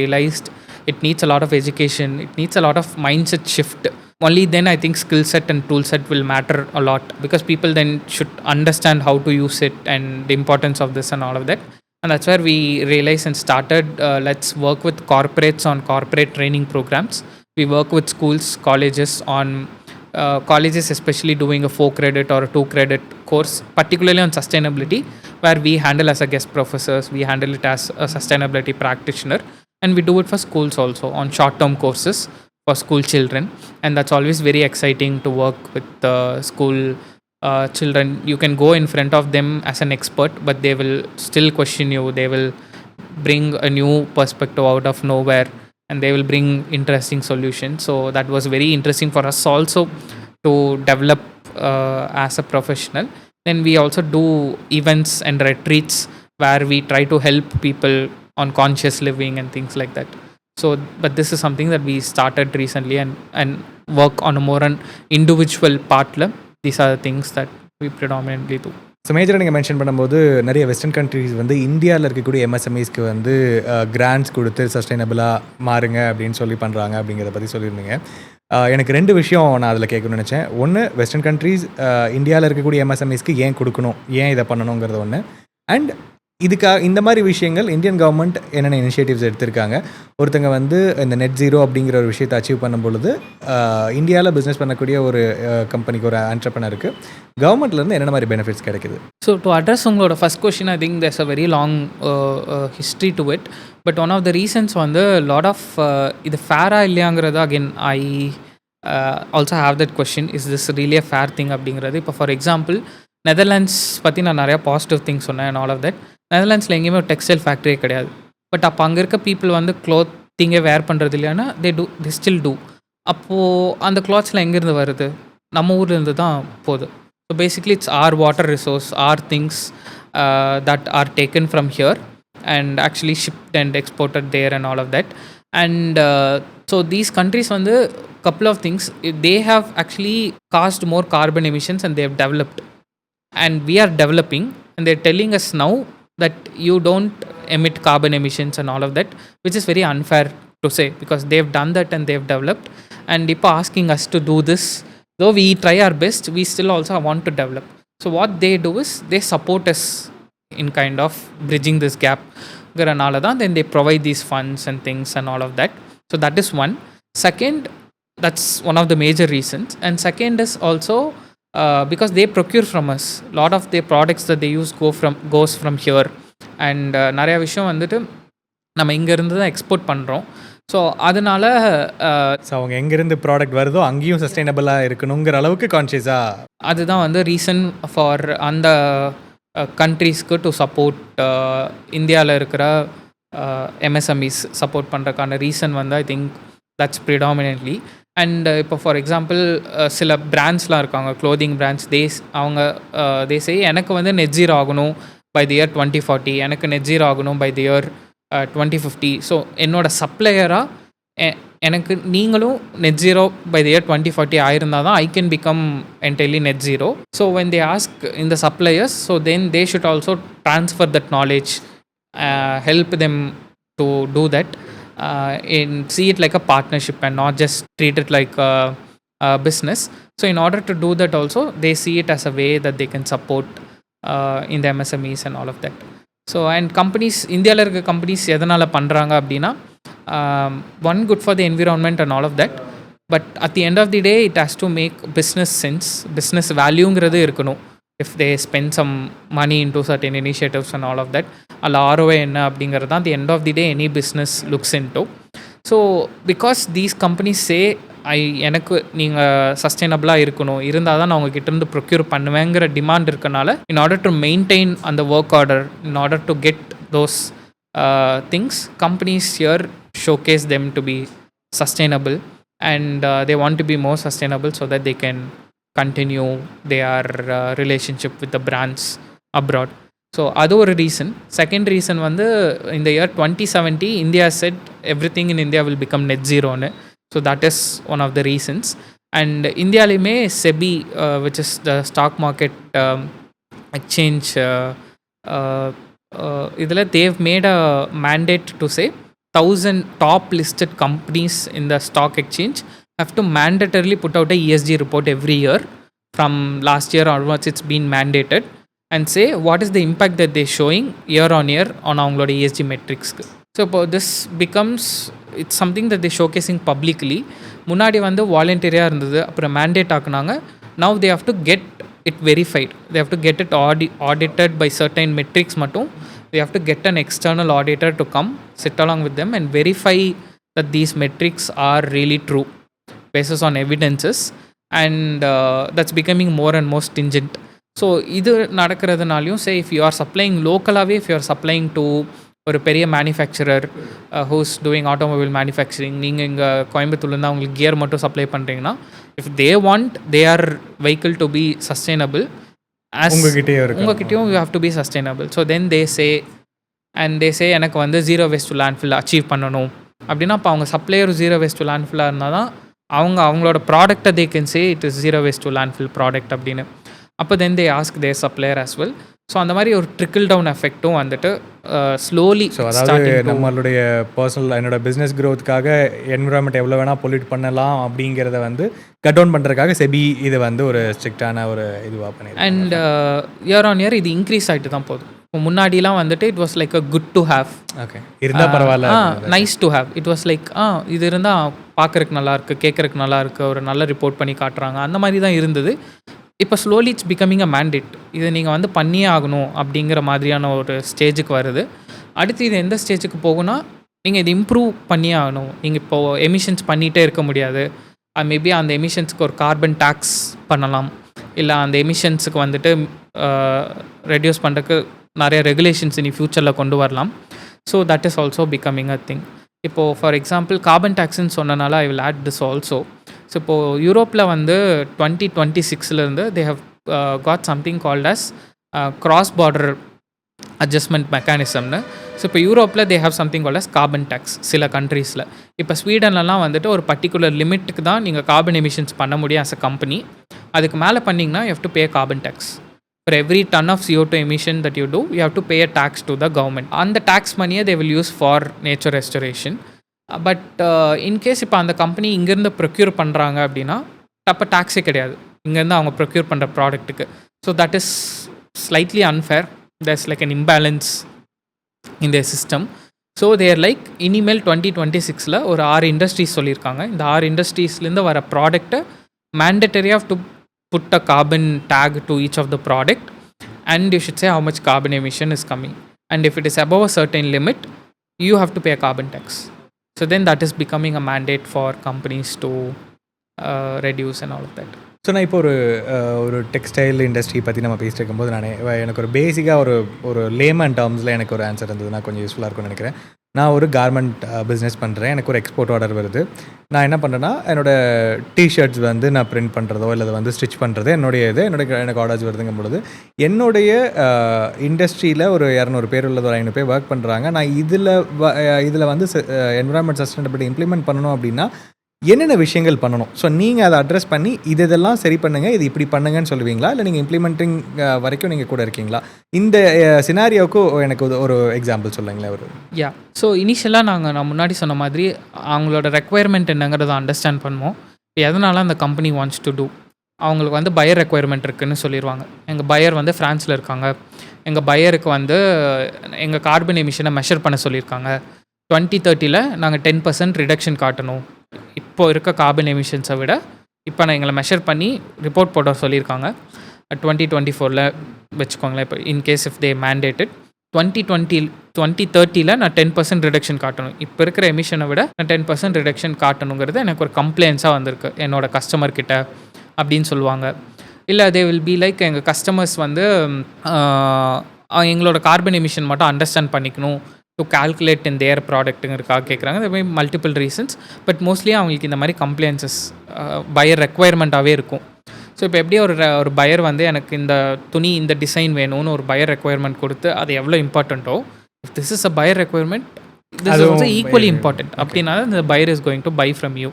realized it needs a lot of education. It needs a lot of mindset shift. Only then I think skill set and tool set will matter a lot, because people then should understand how to use it and the importance of this and all of that. And that's where we realized and started, let's work with corporates on corporate training programs. We work with schools, colleges on colleges especially doing a 4 credit or a 2 credit course, particularly on sustainability, where we handle as a guest professors, we handle it as a sustainability practitioner, and we do it for schools also on short term courses for school children. And that's always very exciting to work with school children. You can go in front of them as an expert, but they will still question you. They will bring a new perspective out of nowhere, and they will bring interesting solutions. So that was very interesting for us also to develop as a professional. Then we also do events and retreats where we try to help people on conscious living and things like that. So, but this is something that we started recently and work on a more an individual part. These are the things that we predominantly do. So மேஜராக நீங்கள் மென்ஷன் பண்ணும்போது நிறைய வெஸ்டர்ன் கண்ட்ரிஸ் வந்து இந்தியாவில் இருக்கக்கூடிய எம்எஸ்எம்இஸ்க்கு வந்து கிராண்ட்ஸ் கொடுத்து சஸ்டைனபிளாக மாறுங்க அப்படின்னு சொல்லி பண்ணுறாங்க அப்படிங்கிறத பற்றி சொல்லியிருந்தீங்க. எனக்கு 2 விஷயம் நான் அதில் கேட்கணும்னு நினச்சேன். ஒன்று, வெஸ்டர்ன் கண்ட்ரீஸ் இந்தியாவில் இருக்கக்கூடிய எம்எஸ்எம்இஸ்க்கு ஏன் கொடுக்கணும், ஏன் இதை பண்ணணுங்கிறது ஒன்று. அண்ட் இதுக்காக இந்த மாதிரி விஷயங்கள் இந்தியன் கவர்மெண்ட் என்னென்ன இனிஷியேட்டிவ்ஸ் எடுத்திருக்காங்க. ஒருத்தங்க வந்து இந்த நெட் ஜீரோ அப்படிங்கிற ஒரு விஷயத்தை அச்சீவ் பண்ணும் பொழுது இந்தியாவில் பிஸ்னஸ் பண்ணக்கூடிய ஒரு கம்பெனிக்கு, ஒரு ஆண்டர்ப்ரனருக்கு கவர்மெண்ட்லேருந்து என்னென்ன மாதிரி பெனிஃபிட்ஸ் கிடைக்குது? ஸோ டு அட்ரஸ் உங்களோட first question, I think there's a very long history to it. But one of the reasons வந்து லாட் ஆஃப் இது ஃபேராக இல்லையாங்கிறது, again I also have that question, is this really a fair thing அப்படிங்கிறது. இப்போ ஃபார் எக்ஸாம்பிள் நெதர்லாண்ட்ஸ் பற்றி நான் நிறையா பாசிட்டிவ் திங்ஸ் சொன்னேன் அண்ட் ஆல் ஆஃப் தட். நெதர்லாண்ட்ஸில் எங்கேயுமே ஒரு டெக்ஸ்டைல் ஃபேக்ட்ரியே கிடையாது. பட் அப்போ அங்கே இருக்க பீப்புள் வந்து க்ளோத்திங்கே வேர் பண்ணுறது இல்லைன்னா தே ஸ்டில் டூ. அப்போது அந்த கிளாத்ஸ்லாம் எங்கேருந்து வருது? நம்ம ஊர்லேருந்து தான் போகுது. So basically it's our water resource, or things that are taken from here and actually shipped and exported there and all of that. And so these countries வந்து couple of things, they have actually caused more carbon emissions and they have developed, and we are developing, and they're telling us now that you don't emit carbon emissions and all of that, which is very unfair to say because they've done that and they've developed, and இப்போ asking us to do this, though we try our best, we still also want to develop. So what they do is they support us in kind of bridging this gap கிறனால தான் then they provide these funds and things and all of that. So that is one. Second, that's one of the major reasons. And second is also because they procure from us. Lot of their products that they use goes from here. And நிறைய விஷயம் வந்துட்டு நம்ம இங்கேருந்து தான் எக்ஸ்போர்ட் பண்ணுறோம். ஸோ அதனால ஸோ அவங்க எங்கேருந்து ப்ராடக்ட் வருதோ அங்கேயும் சஸ்டைனபிளாக இருக்கணுங்கிற அளவுக்கு கான்ஷியஸாக அதுதான் வந்து ரீசன் ஃபார் அந்த கண்ட்ரீஸ்க்கு டு சப்போர்ட் இந்தியாவில் இருக்கிற எம்எஸ்எம்இஸ் சப்போர்ட் பண்ணுறதுக்கான ரீசன் வந்து I think that's predominantly. And இப்போ ஃபார் எக்ஸாம்பிள் சில பிராண்ட்ஸ்லாம் இருக்காங்க, க்ளோதிங் பிராண்ட்ஸ், அவங்க தேசே எனக்கு வந்து நெட் ஜீரோ ஆகணும் பை தி இயர் 2040, எனக்கு நெட் ஜீரோ ஆகணும் பை தி இயர் 2050. ஸோ என்னோட சப்ளையராக எனக்கு நீங்களும் net zero by the year 2040 ஆயிருந்தால் தான் I can become entirely net zero. So when they ask in the suppliers, so then they should also transfer that knowledge, help them to do that, and see it like a partnership and not just treat it like a business. So in order to do that also, they see it as a way that they can support in the MSMEs and all of that. So and companies, இந்தியாவில் இருக்க கம்பெனிஸ் எதனால் பண்ணுறாங்க அப்படின்னா, one, good for the environment and all of that, but at the end of the day it has to make business sense, business valueங்கிறது இருக்கணும். If they spend some money into certain initiatives and all of that, அதில் ROI என்ன அப்படிங்கிறது தான் the end of the day any business looks into. So because these companies say எனக்கு நீங்கள் சஸ்டைனபிளாக இருக்கணும், இருந்தால் தான் நான் உங்ககிட்ட இருந்து ப்ரொக்யூர் பண்ணுவேங்கிற டிமாண்ட் இருக்கனால, in order to maintain அந்த work order, in order to get those things, companies here showcase them to be sustainable, and they want to be more sustainable so that they can continue their relationship with the brands abroad. So அது ஒரு ரீசன். செகண்ட் ரீசன் வந்து இந்த year 2070 India set everything in India will become net ஜீரோன்னு. So that is one of the reasons. And இந்தியாலையுமே SEBI which is the stock market exchange, இதில் they've made a mandate to say 1000 top listed companies in the stock exchange have to mandatorily put out a ESG report every year. From last year onwards it's been mandated, and say what is the impact that they're showing year on year on avangaloda ESG metrics. So this becomes, it's something that they're showcasing publicly. முன்னாடி வந்து வாலண்டியராக இருந்தது, அப்புறம் mandate ஆக்குனாங்க. now they have to get it verified, they have to get it audited by certain metrics மட்டும். they have to get an external auditor to come sit along with them and verify that these metrics are really true basis on evidences, and that's becoming more and more stringent. So இது நடக்கிறதுனாலையும், say if you are supplying locally, if you are supplying to ஒரு பெரிய manufacturer who's doing automobile manufacturing, நீங்கள் இங்கே கோயம்புத்தூர்லேருந்து அவங்களுக்கு கியர் மட்டும் சப்ளை பண்ணுறீங்கன்னா, if they want their vehicle to be sustainable, உங்ககிட்டயும் you have to be sustainable. So then they say எனக்கு வந்து zero waste to landfill achieve பண்ணணும் அப்படின்னா, அப்போ அவங்க சப்ளையர் ஜீரோ வேஸ்ட் டு லேண்ட்ஃபில்லாக இருந்தால் தான் அவங்களோட ப்ராடக்டை they can say it is zero waste to landfill product அப்படின்னு. அப்போ then they ask there supplier as well. So அந்த மாதிரி ஒரு ட்ரிக்கிள் டவுன் எஃபெக்ட்டும் வந்துட்டு ஸ்லோலி. ஸோ அதாவது நம்மளுடைய பர்சனல் என்னோட பிஸ்னஸ் க்ரோத்துக்காக என்விரான்மெண்ட் எவ்வளோ வேணால் பொல்யூட் பண்ணலாம் அப்படிங்கிறத வந்து கட் டவுன் பண்ணுறதுக்காக செபி இது வந்து ஒரு ஸ்ட்ரிக்டான ஒரு இதுவாக பண்ணிடுது. அண்ட் இயர் ஆன் இயர் இது இன்க்ரீஸ் ஆகிட்டு தான் போகுது. முன்னாடிலாம் வந்துட்டு it was like a good to have, okay இருந்தால் பரவாயில்ல, nice to have. It was like இது இருந்தால் பார்க்குறதுக்கு நல்லாயிருக்கு, கேட்குறதுக்கு நல்லாயிருக்கு, ஒரு நல்ல ரிப்போர்ட் பண்ணி காட்டுறாங்க, அந்த மாதிரி தான் இருந்தது. இப்போ slowly it's becoming a mandate. இது நீங்கள் வந்து பண்ணியே ஆகணும் அப்படிங்கிற மாதிரியான ஒரு ஸ்டேஜுக்கு வருது. அடுத்து இது எந்த ஸ்டேஜுக்கு போகும்னா, நீங்கள் இது இம்ப்ரூவ் பண்ணியே ஆகணும். நீங்கள் இப்போது எமிஷன்ஸ் பண்ணிகிட்டே இருக்க முடியாது. மேபி அந்த எமிஷன்ஸுக்கு ஒரு கார்பன் டேக்ஸ் பண்ணலாம், இல்லை அந்த எமிஷன்ஸுக்கு வந்துட்டு ரெடியூஸ் பண்ணுறதுக்கு நிறைய ரெகுலேஷன்ஸ் இனி ஃப்யூச்சரில் கொண்டு வரலாம். So that is also becoming a thing. இப்போது ஃபார் எக்ஸாம்பிள் கார்பன் டேக்ஸ்ன்னு சொன்னனால I will add this also. So இப்போது யூரோப்பில் வந்து 2026 they have got something called as cross border adjustment மெக்கானிசம்னு. ஸோ இப்போ யூரோப்பில் they have something called as carbon tax சில கண்ட்ரீஸில். இப்போ ஸ்வீடன்லலாம் வந்துட்டு ஒரு பர்டிகுலர் லிமிட்டுக்கு தான் நீங்கள் கார்பன் எமிஷன்ஸ் பண்ண முடியும் ஆஸ் அ கம்பெனி. அதுக்கு மேலே பண்ணிங்கன்னா you have to pay carbon tax. For every ton of CO2 emission that you do, you have to pay a tax to the government. அந்த tax money they will use for nature restoration. But in case இப்போ அந்த கம்பெனி இங்கேருந்து ப்ரொக்யூர் பண்ணுறாங்க அப்படின்னா அப்போ டேக்ஸே கிடையாது இங்கேருந்து அவங்க ப்ரொக்யூர் பண்ணுற ப்ராடக்ட்டுக்கு. So that is slightly unfair. There's like an imbalance in their system. So there like இனிமேல் 2026 ஒரு 6 இண்டஸ்ட்ரீஸ் சொல்லியிருக்காங்க. இந்த 6 இண்டஸ்ட்ரீஸ்லேருந்து வர ப்ராடக்ட்டை மேண்டட்டரியாக to put a carbon tag to each of the product, and you should say how much carbon emission is coming, and if it is above a certain limit you have to pay a carbon tax. So then that is becoming a mandate for companies to reduce and all of that. So நான் இப்போ ஒரு டெக்ஸ்டைல் இண்டஸ்ட்ரி பற்றி நம்ம பேசிட்டு இருக்கும்போது எனக்கு ஒரு பேசிக்காக ஒரு லேமன் டேர்ம்ஸில் எனக்கு ஒரு ஆன்சர் இருந்ததுன்னா கொஞ்சம் யூஸ்ஃபுல்லாக இருக்கும்னு நினைக்கிறேன். நான் ஒரு கார்மெண்ட் பிஸ்னஸ் பண்ணுறேன், எனக்கு ஒரு எக்ஸ்போர்ட் ஆர்டர் வருது. நான் என்ன பண்ணுறேன்னா என்னோடய டிஷர்ட்ஸ் வந்து நான் பிரிண்ட் பண்ணுறதோ இல்லை வந்து ஸ்டிச் பண்ணுறது எனக்கு ஆர்டர்ஸ் வருதுங்கும் பொழுது என்னுடைய இண்டஸ்ட்ரியில் ஒரு 200 பேர் உள்ளது, ஒரு 500 பேர் ஒர்க் பண்ணுறாங்க. நான் இதில் வந்து என்விரான்மெண்ட் சஸ்டைனபிலிட்டி இம்ப்ளிமெண்ட் பண்ணணும் அப்படின்னா என்னென்ன விஷயங்கள் பண்ணணும்? ஸோ நீங்கள் அதை அட்ரஸ் பண்ணி இதெல்லாம் சரி பண்ணுங்கள், இது இப்படி பண்ணுங்கன்னு சொல்லுவீங்களா, இல்லை நீங்கள் இம்ப்ளிமெண்டிங் வரைக்கும் நீங்கள் கூட இருக்கீங்களா? இந்த சினாரியோவுக்கு எனக்கு ஒரு எக்ஸாம்பிள் சொல்லுங்களேன். யா ஸோ இனிஷியலாக நான் முன்னாடி சொன்ன மாதிரி அவங்களோட ரெக்குயர்மெண்ட் என்னங்கிறத அண்டர்ஸ்டாண்ட் பண்ணுவோம். எதனால அந்த கம்பெனி வாண்ட்ஸ் டு டூ, அவங்களுக்கு வந்து பையர் ரெக்குயர்மெண்ட் இருக்குதுன்னு சொல்லிடுவாங்க. எங்கள் பையர் வந்து ஃப்ரான்ஸில் இருக்காங்க, எங்கள் பையருக்கு வந்து எங்கள் கார்பன் எமிஷனை மெஷர் பண்ண சொல்லியிருக்காங்க. 2030 நாங்கள் 10% ரிடக்ஷன் காட்டணும் இப்போ இருக்க கார்பன் எமிஷன்ஸை விட. இப்போ நான் எங்களை மெஷர் பண்ணி ரிப்போர்ட் போட சொல்லியிருக்காங்க 2024 வச்சுக்கோங்களேன். இப்போ இன்கேஸ் இஃப் தே மேண்டேட்டட் 2030 நான் 10% ரிடக்ஷன் காட்டணும், இப்போ இருக்கிற எமிஷனை விட நான் 10% ரிடக்ஷன் காட்டணுங்கிறது எனக்கு ஒரு கம்ப்ளைண்ட்ஸாக வந்திருக்கு என்னோடய கஸ்டமர்கிட்ட அப்படின்னு சொல்லுவாங்க. இல்லை தே வில் பி லைக் எங்கள் கஸ்டமர்ஸ் வந்து எங்களோட கார்பன் எமிஷன் மட்டும் அண்டர்ஸ்டாண்ட் பண்ணிக்கணும் டு கால்குலேட் இன் தேர் ப்ராடக்ட்டுங்கிறதுக்காக கேட்குறாங்க. இந்த மாதிரி மல்டிபிள் ரீசன்ஸ். பட் மோஸ்ட்லி அவங்களுக்கு இந்த மாதிரி கம்ப்ளைண்ட்ஸஸ் பையர் ரெக்குயர்மெண்ட்டாகவே இருக்கும். ஸோ இப்போ எப்படி ஒரு பையர் வந்து எனக்கு இந்த துணி இந்த டிசைன் வேணும்னு ஒரு பையர் ரெக்குயர்மெண்ட் கொடுத்து அது எவ்வளோ இம்பார்ட்டண்ட்டோ, if this is a buyer requirement this is also equally important. அப்படின்னா இந்த buyer is going to buy from you.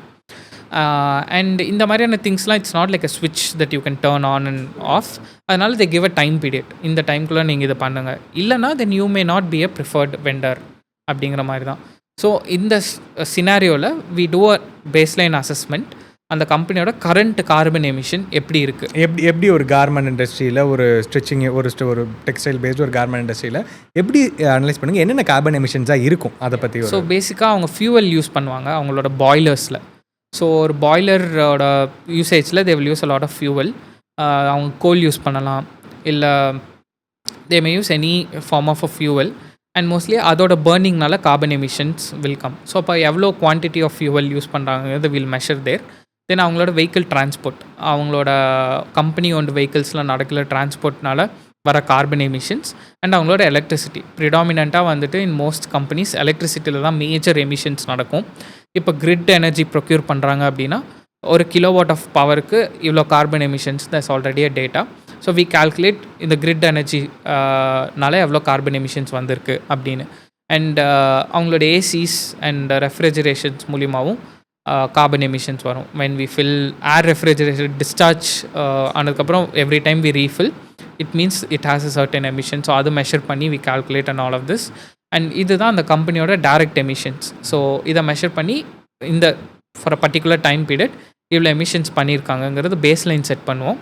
And இந்த மாதிரியான திங்ஸ்லாம் இட்ஸ் நாட் லைக் அ ஸ்விட்ச் that you can turn on and off. அதனால they give a time period, இந்த டைம்குள்ளே நீங்கள் இதை பண்ணுங்கள், இல்லைனா then you may not be a preferred vendor அப்படிங்கிற மாதிரி தான். ஸோ இந்த சினாரியோவில் we do a baseline assessment, அந்த கம்பெனியோட கரண்ட் கார்பன் எமிஷன் எப்படி இருக்குது. எப்படி ஒரு கார்மெண்ட் இண்டஸ்ட்ரியில் ஒரு ஸ்டிச்சிங் ஒரு டெக்ஸ்டைல் பேஸ்டு ஒரு கார்மெண்ட் இண்டஸ்ட்ரியில் எப்படி அனலைஸ் பண்ணுங்கள், என்னென்ன கார்பன் எமிஷன்ஸாக இருக்கும் அதை பற்றி. ஸோ பேசிக்காக அவங்க ஃபியூவல் யூஸ் பண்ணுவாங்க அவங்களோட பாய்லர்ஸில். ஸோ ஒரு பாய்லரோட யூசேஜில் they will use a lot of fuel. அவங்க கோல் யூஸ் பண்ணலாம், இல்லை they may use any form of a fuel. And mostly அதோட பர்னிங்னால கார்பன் எமிஷன்ஸ் வில் கம். ஸோ அப்போ எவ்வளோ குவான்டிட்டி ஆஃப் ஃபியூவல் யூஸ் பண்ணுறாங்கிறது வில் மெஷர் தேர். தென் அவங்களோட வெஹிக்கிள் டிரான்ஸ்போர்ட், அவங்களோட கம்பெனி ஓன்டு வெஹிக்கிள்ஸ்லாம் நடக்கிற டிரான்ஸ்போர்ட்னால வர கார்பன் எமிஷன்ஸ். அண்ட் அவங்களோட எலக்ட்ரிசிட்டி ப்ரிடாமினண்ட்டாக வந்துட்டு இன் மோஸ்ட் கம்பெனிஸ் எலக்ட்ரிசிட்டியில் தான் மேஜர் எமிஷன்ஸ் நடக்கும். இப்போ கிரிட் எனர்ஜி ப்ரொக்யூர் பண்ணுறாங்க அப்படின்னா ஒரு கிலோவாட் ஆஃப் பவருக்கு இவ்வளோ carbon emissions that's already a data. So we calculate இந்த கிரிட் எனர்ஜினால எவ்வளோ கார்பன் எமிஷன்ஸ் வந்திருக்கு அப்படின்னு. அண்ட் அவங்களோட ஏசிஸ் அண்ட் ரெஃப்ரிஜரேஷன்ஸ் மூலியமாகவும் கார்பன் எமிஷன்ஸ் வரும். When we fill air refrigeration discharge ஆனதுக்கப்புறம் every time we refill it means it has a certain emission. So அதை மெஷர் பண்ணி we calculate and all of this. And இதுதான் அந்த கம்பெனியோட டைரக்ட் எமிஷன்ஸ். ஸோ இதை மெஷர் பண்ணி இந்த for a particular time period இவ்வளோ எமிஷன்ஸ் பண்ணியிருக்காங்கங்கிறது பேஸ்லைன் செட் பண்ணுவோம்.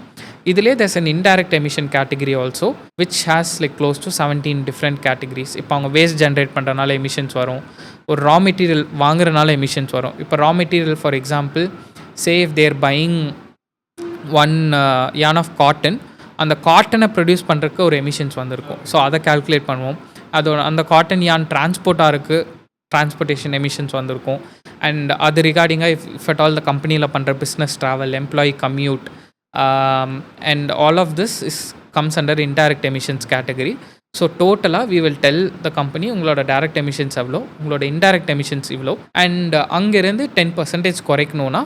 இதிலே there's an indirect emission category also which has like close to 17 different categories. இப்போ அவங்க வேஸ்ட் ஜென்ரேட் பண்ணுறனால எமிஷன்ஸ் வரும், ஒரு ரா மெட்டீரியல் வாங்குறதுனால எமிஷன்ஸ் வரும். இப்போ raw material for example say if they're buying 1 yarn of cotton, அந்த காட்டனை ப்ரொடியூஸ் பண்ணுறதுக்கு ஒரு எமிஷன்ஸ் வந்திருக்கும். ஸோ அதை கால்குலேட் பண்ணுவோம். அதோட அந்த காட்டன் யான் டிரான்ஸ்போர்ட்டாக இருக்குது, டிரான்ஸ்போர்ட்டேஷன் எமிஷன்ஸ் வந்திருக்கும். அண்ட் அது ரிகார்டிங்காக இஃப் அட் ஆல் த கம்பெனியில் பண்ணுற business travel, employee commute, and all of this comes under indirect emissions category. So டோட்டலாக we will tell the company உங்களோட டைரக்ட் எமிஷன்ஸ் எவ்வளோ, உங்களோட இன்டைரக்ட் எமிஷன்ஸ் இவ்வளோ, அண்ட் அங்கேருந்து 10% குறைக்கணும்னா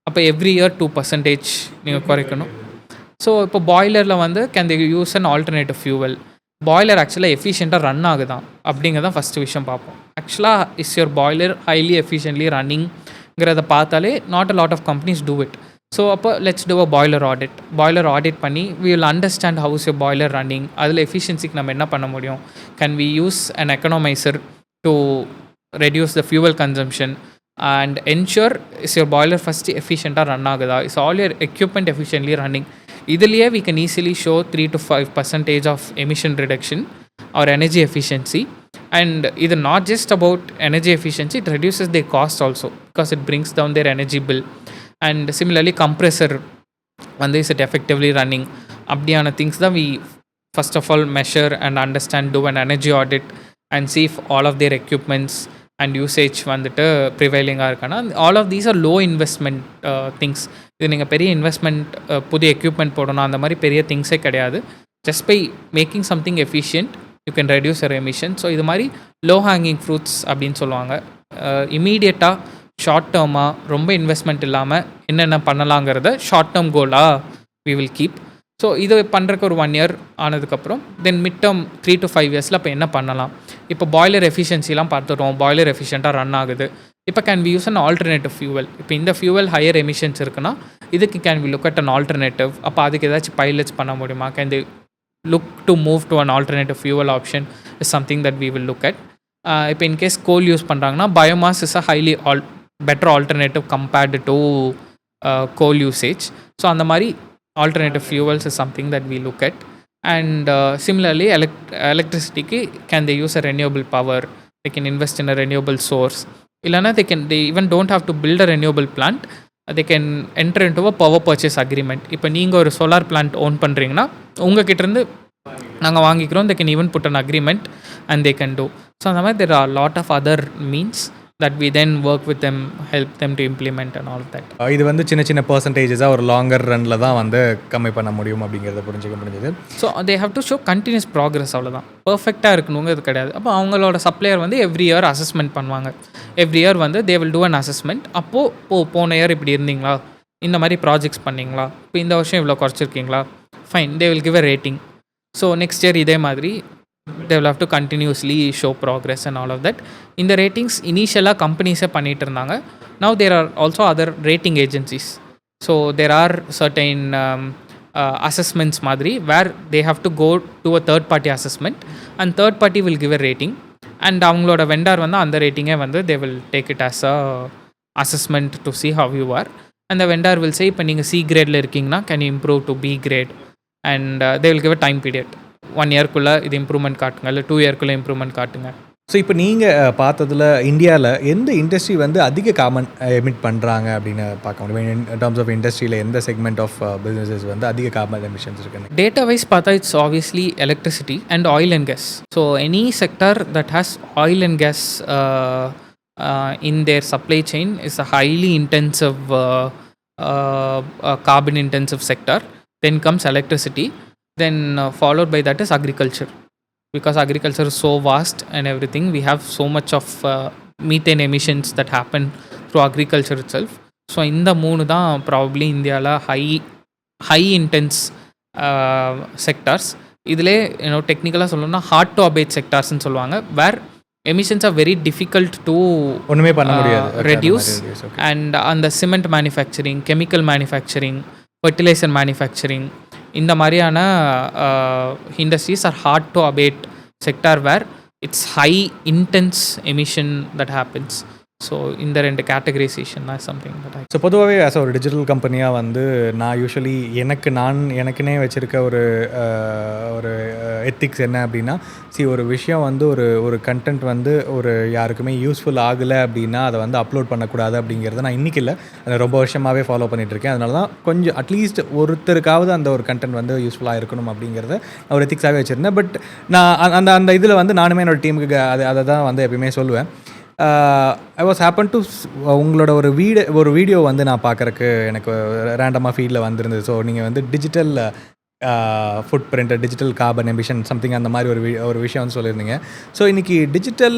அப்போ எவ்ரி இயர் 2% நீங்கள் குறைக்கணும். ஸோ இப்போ பாய்லரில் வந்து can they use an alternative fuel, boiler ஆக்சுவலாக எஃபிஷியண்ட்டாக ரன் ஆகுதான் அப்படிங்கிறதான் ஃபஸ்ட்டு விஷயம் பார்ப்போம். ஆக்சுவலாக is your boiler highly efficiently ரன்னிங்கிறத பார்த்தாலே not a lot of companies do it. So அப்போ let's do a boiler audit பண்ணி we will understand how's your boiler running, அதில் எஃபிஷியன்சிக்கு நம்ம என்ன பண்ண முடியும், can we use an economiser to reduce the fuel consumption and ensure is your boiler first எஃபிஷியண்ட்டாக run ஆகுதா, is all your equipment efficiently running. இதுலேயே we can easily show 3 to 5% of emission reduction or energy efficiency. And இது not just about energy efficiency, it reduces their cost also because it brings down their energy bill. And similarly compressor வந்து is it effectively running, அப்படியான things தான் we first of all measure and understand, do an energy audit and see if all of their equipments and usage வந்துட்டு ப்ரிவைலிங்காக இருக்கானா. All of these are low investment things. இது நீங்கள் பெரிய இன்வெஸ்ட்மெண்ட் புதிய எக்யூப்மெண்ட் போடணும் அந்த மாதிரி பெரிய திங்ஸே கிடையாது. Just by making something efficient you can reduce your emission. So இது மாதிரி லோ ஹேங்கிங் ஃப்ரூட்ஸ் அப்படின்னு சொல்லுவாங்க. இமீடியட்டாக ஷார்ட் டேர்மாக ரொம்ப இன்வெஸ்ட்மெண்ட் இல்லாமல் என்னென்ன பண்ணலாங்கிறத ஷார்ட் டேர்ம் கோலாக வி வில் கீப். ஸோ இது பண்ணுறக்கு ஒரு 1 year ஆனதுக்கப்புறம் then mid term 3 to 5 years அப்போ என்ன பண்ணலாம். இப்போ பாய்லர் எஃபிஷியன்சிலாம் பார்த்துட்டோம், பாய்லர் எஃபிஷியண்ட்டாக ரன் ஆகுது. இப்போ can we use an alternative fuel. இப்போ இந்த ஃபியூவல் ஹையர் எமிஷன்ஸ் இருக்குன்னா இதுக்கு can we look at an alternative. அப்போ அதுக்கு ஏதாச்சும் பைலட்ஸ் பண்ண முடியுமா, can the look to move to an alternative fuel option is something that we will look at. இப்போ இன்கேஸ் கோல் யூஸ் பண்ணுறாங்கன்னா biomass is a highly better alternative compared to coal usage. So அந்த மாதிரி alternative fuels is something that we look at. And similarly electricity can they use a renewable power, they can invest in a renewable source. Illana they even don't have to build a renewable plant, they can enter into a power purchase agreement. இப்போ நீங்கள் ஒரு சோலார் பிளான்ட் ஓன் பண்ணுறீங்கன்னா உங்கள் கிட்டேருந்து நாங்கள் வாங்கிக்கிறோம், they can even put an agreement and they can do. So அந்த மாதிரி there are a lot of other means that we then work with them, help them to implement and all of that. இது வந்து சின்ன சின்ன பர்சன்டேஜஸாக ஒரு லாங்கர் ரனில் தான் வந்து கம்மி பண்ண முடியும் அப்படிங்கிறத புரிஞ்சுக்க முடிஞ்சது. So they have to show continuous progress, அவ்வளோதான். பர்ஃபெக்டாக இருக்கணுங்கிறது கிடையாது. அப்போ அவங்களோட சப்ளையர் வந்து எவ்ரி இயர் அசஸ்மெண்ட் பண்ணுவாங்க. எவ்ரி இயர் வந்து they will do an assessment. அப்போது போன இயர் இப்படி இருந்தீங்களா, இந்த மாதிரி ப்ராஜெக்ட்ஸ் பண்ணிங்களா, இப்போ இந்த வருஷம் இவ்வளோ குறைச்சிருக்கீங்களா, fine, they will give a rating. So next year இதே மாதிரி they will have to continuously show progress and all of that. இந்த ரேட்டிங்ஸ் இனிஷியலாக கம்பெனிஸே பண்ணிகிட்டு இருந்தாங்க. now there are also other rating agencies. so there are certain assessments மாதிரி where they have to go to a third party assessment and third party will give a rating and அவங்களோட வெண்டார் வந்து அந்த ரேட்டிங்கை வந்து they will take it as a assessment to see how you are and the vendor will say இப்போ நீங்கள் C gradeல இருக்கீங்கன்னா can you improve to B grade and they will give a time period. 1 yearக்குள்ளே இது இம்ப்ரூவ்மெண்ட் காட்டுங்க, இல்லை 2 yearக்குள்ளே இம்ப்ரூவ்மெண்ட் காட்டுங்க. ஸோ இப்போ நீங்கள் பார்த்ததில் இந்தியாவில் எந்த இண்டஸ்ட்ரி வந்து அதிக கார்பன் எமிட் பண்ணுறாங்க அப்படின்னு பார்க்க முடியும்? இன் டர்ம்ஸ் ஆஃப் இண்டஸ்ட்ரியில் எந்த செக்மெண்ட் ஆஃப் பிஸ்னஸஸ் வந்து அதிக கார்பன் எமிஷன்ஸ் இருக்குன்னு டேட்டா வைஸ் பார்த்தா it's obviously electricity and oil and gas. So any sector that has oil and gas in their supply chain is a highly intensive carbon intensive sector. Then comes electricity, then followed by that is agriculture, because agriculture is so vast and everything. We have so much of methane emissions that happen through agriculture itself. So இந்த மூணு தான் ப்ராபப்ளி இந்தியாவில் ஹை இன்டென்ஸ் செக்டார்ஸ். இதிலே டெக்னிக்கலாக சொல்லணும்னா ஹார்ட் டு அபேட் செக்டார்ஸ்ன்னு சொல்லுவாங்க, where emissions are very difficult to ஒன்றுமே பண்ண முடியாது ரெடியூஸ். அண்ட் அந்த cement manufacturing, chemical manufacturing, fertiliser manufacturing, இந்த மாதிரியான industries are hard to abate sector where it's high intense emission that happens. So இந்த ரெண்டு கேட்டகரைசேஷன் தான் சம்திங் தட். ஸோ பொதுவாகவே ஆஸ் ஒரு டிஜிட்டல் கம்பெனியாக வந்து நான் யூஸ்வலி எனக்குனே வச்சுருக்க ஒரு எத்திக்ஸ் என்ன அப்படின்னா, ஒரு விஷயம் வந்து ஒரு கண்டென்ட் வந்து யாருக்குமே யூஸ்ஃபுல் ஆகலை அப்படின்னா அதை வந்து அப்லோட் பண்ணக்கூடாது அப்படிங்கிறத நான் இன்றைக்கி இல்லை, அதை ரொம்ப வருஷமாகவே ஃபாலோ பண்ணிகிட்ருக்கேன். அதனால தான் கொஞ்சம் அட்லீஸ்ட் ஒருத்தருக்காவது அந்த ஒரு கண்டென்ட் வந்து யூஸ்ஃபுல்லாக இருக்கணும் அப்படிங்கிறத நான் ஒரு எத்திக்ஸாகவே வச்சுருந்தேன். பட் நான் அந்த இதில் வந்து நானுமே என்னோடய டீமுக்கு அதை தான் வந்து எப்பயுமே சொல்லுவேன். ஐ வாஸ் ஹேப்பன் டு உங்களோட ஒரு வீடியோ வந்து நான் பார்க்குறக்கு எனக்கு ரேண்டமாக ஃபீல்டில் வந்திருந்தது. ஸோ நீங்கள் வந்து digital food print, digital carbon emission something அந்த மாதிரி ஒரு விஷயம் வந்து சொல்லியிருந்தீங்க. ஸோ இன்றைக்கி டிஜிட்டல்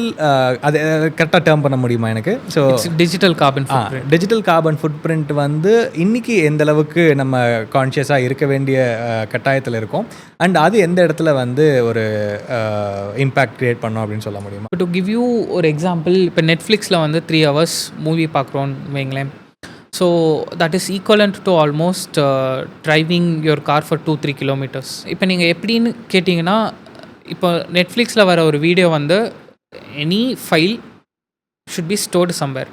அது கரெக்டாக டேர்ம் பண்ண முடியுமா எனக்கு? So digital carbon digital carbon food print வந்து இன்றைக்கி எந்த அளவுக்கு நம்ம கான்ஷியஸாக இருக்க வேண்டிய கட்டாயத்தில் இருக்கும், அண்ட் அது எந்த இடத்துல வந்து ஒரு இம்பேக்ட் க்ரியேட் பண்ணோம் அப்படின்னு சொல்ல முடியுமா? டு கிவ் யூ ஒரு எக்ஸாம்பிள், இப்போ நெட்ஃப்ளிக்ஸில் வந்து 3 hours மூவி பார்க்குறோன்னு வைங்களேன். So that is equivalent to almost driving your car for 2-3 kilometers. இப்போ நீங்கள் எப்படின்னு கேட்டிங்கன்னா, இப்போ நெட்ஃப்ளிக்ஸில் வர ஒரு வீடியோ வந்து any file should be stored somewhere.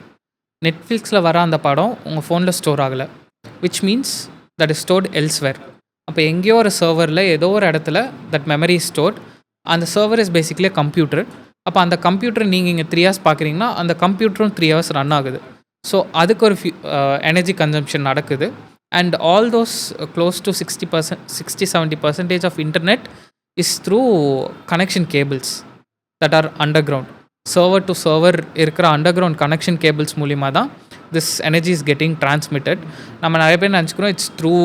நெட்ஃப்ளிக்ஸில் வர அந்த படம் உங்கள் ஃபோனில் ஸ்டோர் ஆகலை, which means that is stored elsewhere. அப்போ எங்கேயோ ஒரு சர்வரில் ஏதோ ஒரு இடத்துல தட் மெமரி இஸ் ஸ்டோர்ட். அந்த சர்வர் இஸ் பேசிக்லி கம்ப்யூட்டர். அப்போ அந்த கம்ப்யூட்டர் நீங்கள் இங்கே 3 hours பார்க்குறீங்கன்னா அந்த கம்ப்யூட்டரும் 3 hours ரன் ஆகுது. ஸோ அதுக்கு ஒரு எனர்ஜி கன்சம்ஷன் நடக்குது. And all those close to 60-70% of internet is through connection cables that are underground. Server to server இருக்கிற அண்டர் கிரவுண்ட் கனெக்ஷன் கேபிள்ஸ் மூலிமா தான் this energy is getting transmitted. நம்ம நிறைய பேர் நினச்சிக்கிறோம் இட்ஸ் த்ரூ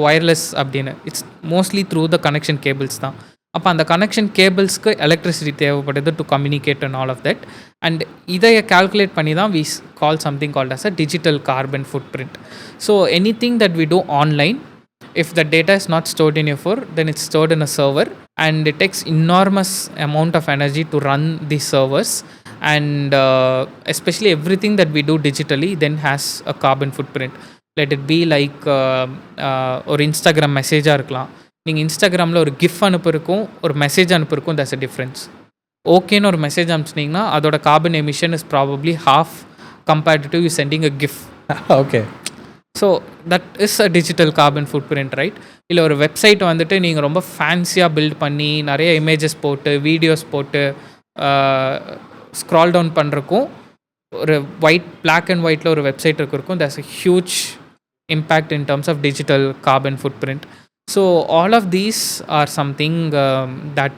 ஒயர்லெஸ் அப்படின்னு. It's mostly through the connection cables தான். அப்போ அந்த கனெக்ஷன் கேபிள்ஸ்க்கு எலக்ட்ரிசிட்டி தேவைப்படுது to communicate and all of that. And இதை கால்குலேட் பண்ணி தான் we call something called as a digital carbon footprint. So any thing that we do online, if the data is not stored in your phone, then it's stored in a server, and it takes enormous amount of energy to run these servers. And especially everything that we do digitally then has a carbon footprint. Let it be like ஒரு இன்ஸ்டாகிராம் மெசேஜாக இருக்கலாம். நீங்கள் இன்ஸ்டாகிராமில் ஒரு கிஃப் அனுப்புறக்கும் ஒரு மெசேஜ் அனுப்புறக்கும் there's a difference. ஓகேன்னு ஒரு மெசேஜ் அனுப்பிச்சிட்டிங்கன்னா அதோட carbon emission is probably half compared to you sending a GIF. Okay. So that is a digital carbon food print, right? இல்லை ஒரு வெப்சைட் வந்துட்டு நீங்கள் ரொம்ப ஃபேன்சியாக பில்ட் பண்ணி நிறைய இமேஜஸ் போட்டு வீடியோஸ் போட்டு ஸ்க்ரால் டவுன் பண்ணுறக்கும் ஒரு பிளாக் அண்ட் ஒயிட்டில் ஒரு website இருக்கிறக்கும் there's a huge impact in terms of digital carbon footprint. So all of these are something that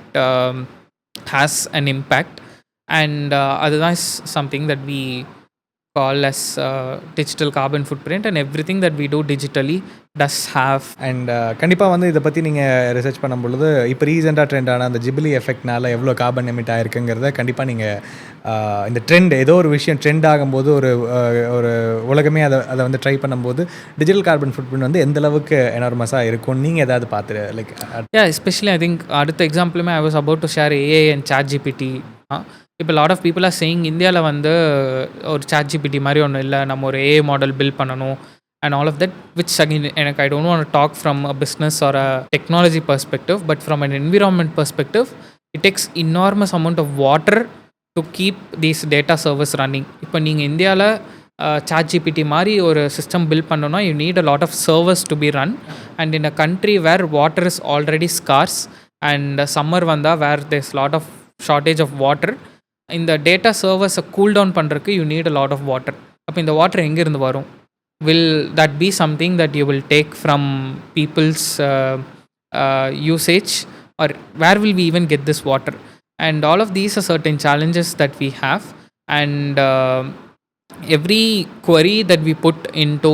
has an impact, and அதுதான் is something that we call as digital carbon footprint, and everything that we do digitally does have. And கண்டிப்பாக வந்து இதை பற்றி நீங்கள் ரிசர்ச் பண்ணும் பொழுது இப்போ ரீசெண்டாக ட்ரெண்டான அந்த ஜிபிலி எஃபெக்ட்னால எவ்வளோ கார்பன் எமிட் ஆகிருக்குங்கிறத கண்டிப்பாக நீங்கள் இந்த ட்ரெண்ட் ஏதோ ஒரு விஷயம் ட்ரெண்ட் ஆகும்போது ஒரு உலகமே அதை வந்து ட்ரை பண்ணும்போது டிஜிட்டல் கார்பன் ஃபுட்பிரிண்ட் வந்து எந்த அளவுக்கு எனார்மஸாக இருக்கும்னு நீங்கள் ஏதாவது பார்த்துரு லைக் எஸ்பெஷலி ஐ திங்க் அடுத்த எக்ஸாம்பிளுமே I was about to share AI and ChatGPT. இப்போ lot of people are saying இந்தியாவில் வந்து ஒரு ChatGPT மாதிரி ஒன்றும் இல்லை, நம்ம ஒரு ஏஐ மாடல் பில்ட் பண்ணணும் and all of that, which again I don't want to talk from a business or a technology perspective, but from an environment perspective it takes enormous amount of water to keep these data servers running. இப்போ நீங்கள் இந்தியாவில் ChatGPT மாதிரி ஒரு சிஸ்டம் பில்ட் பண்ணணும்னா you need a lot of servers to be run, and in a country where water is already scarce and summer வந்தால் where there's lot of shortage of water, இந்த டேட்டா சர்வர்ஸை கூல் டவுன் பண்ணுறதுக்கு you need a lot of water. அப்போ இந்த வாட்டர் எங்கேருந்து வரும்? Will that be something that you will take from people's usage, or where will we even get this water? And all of these are certain challenges that we have, and every query that we put into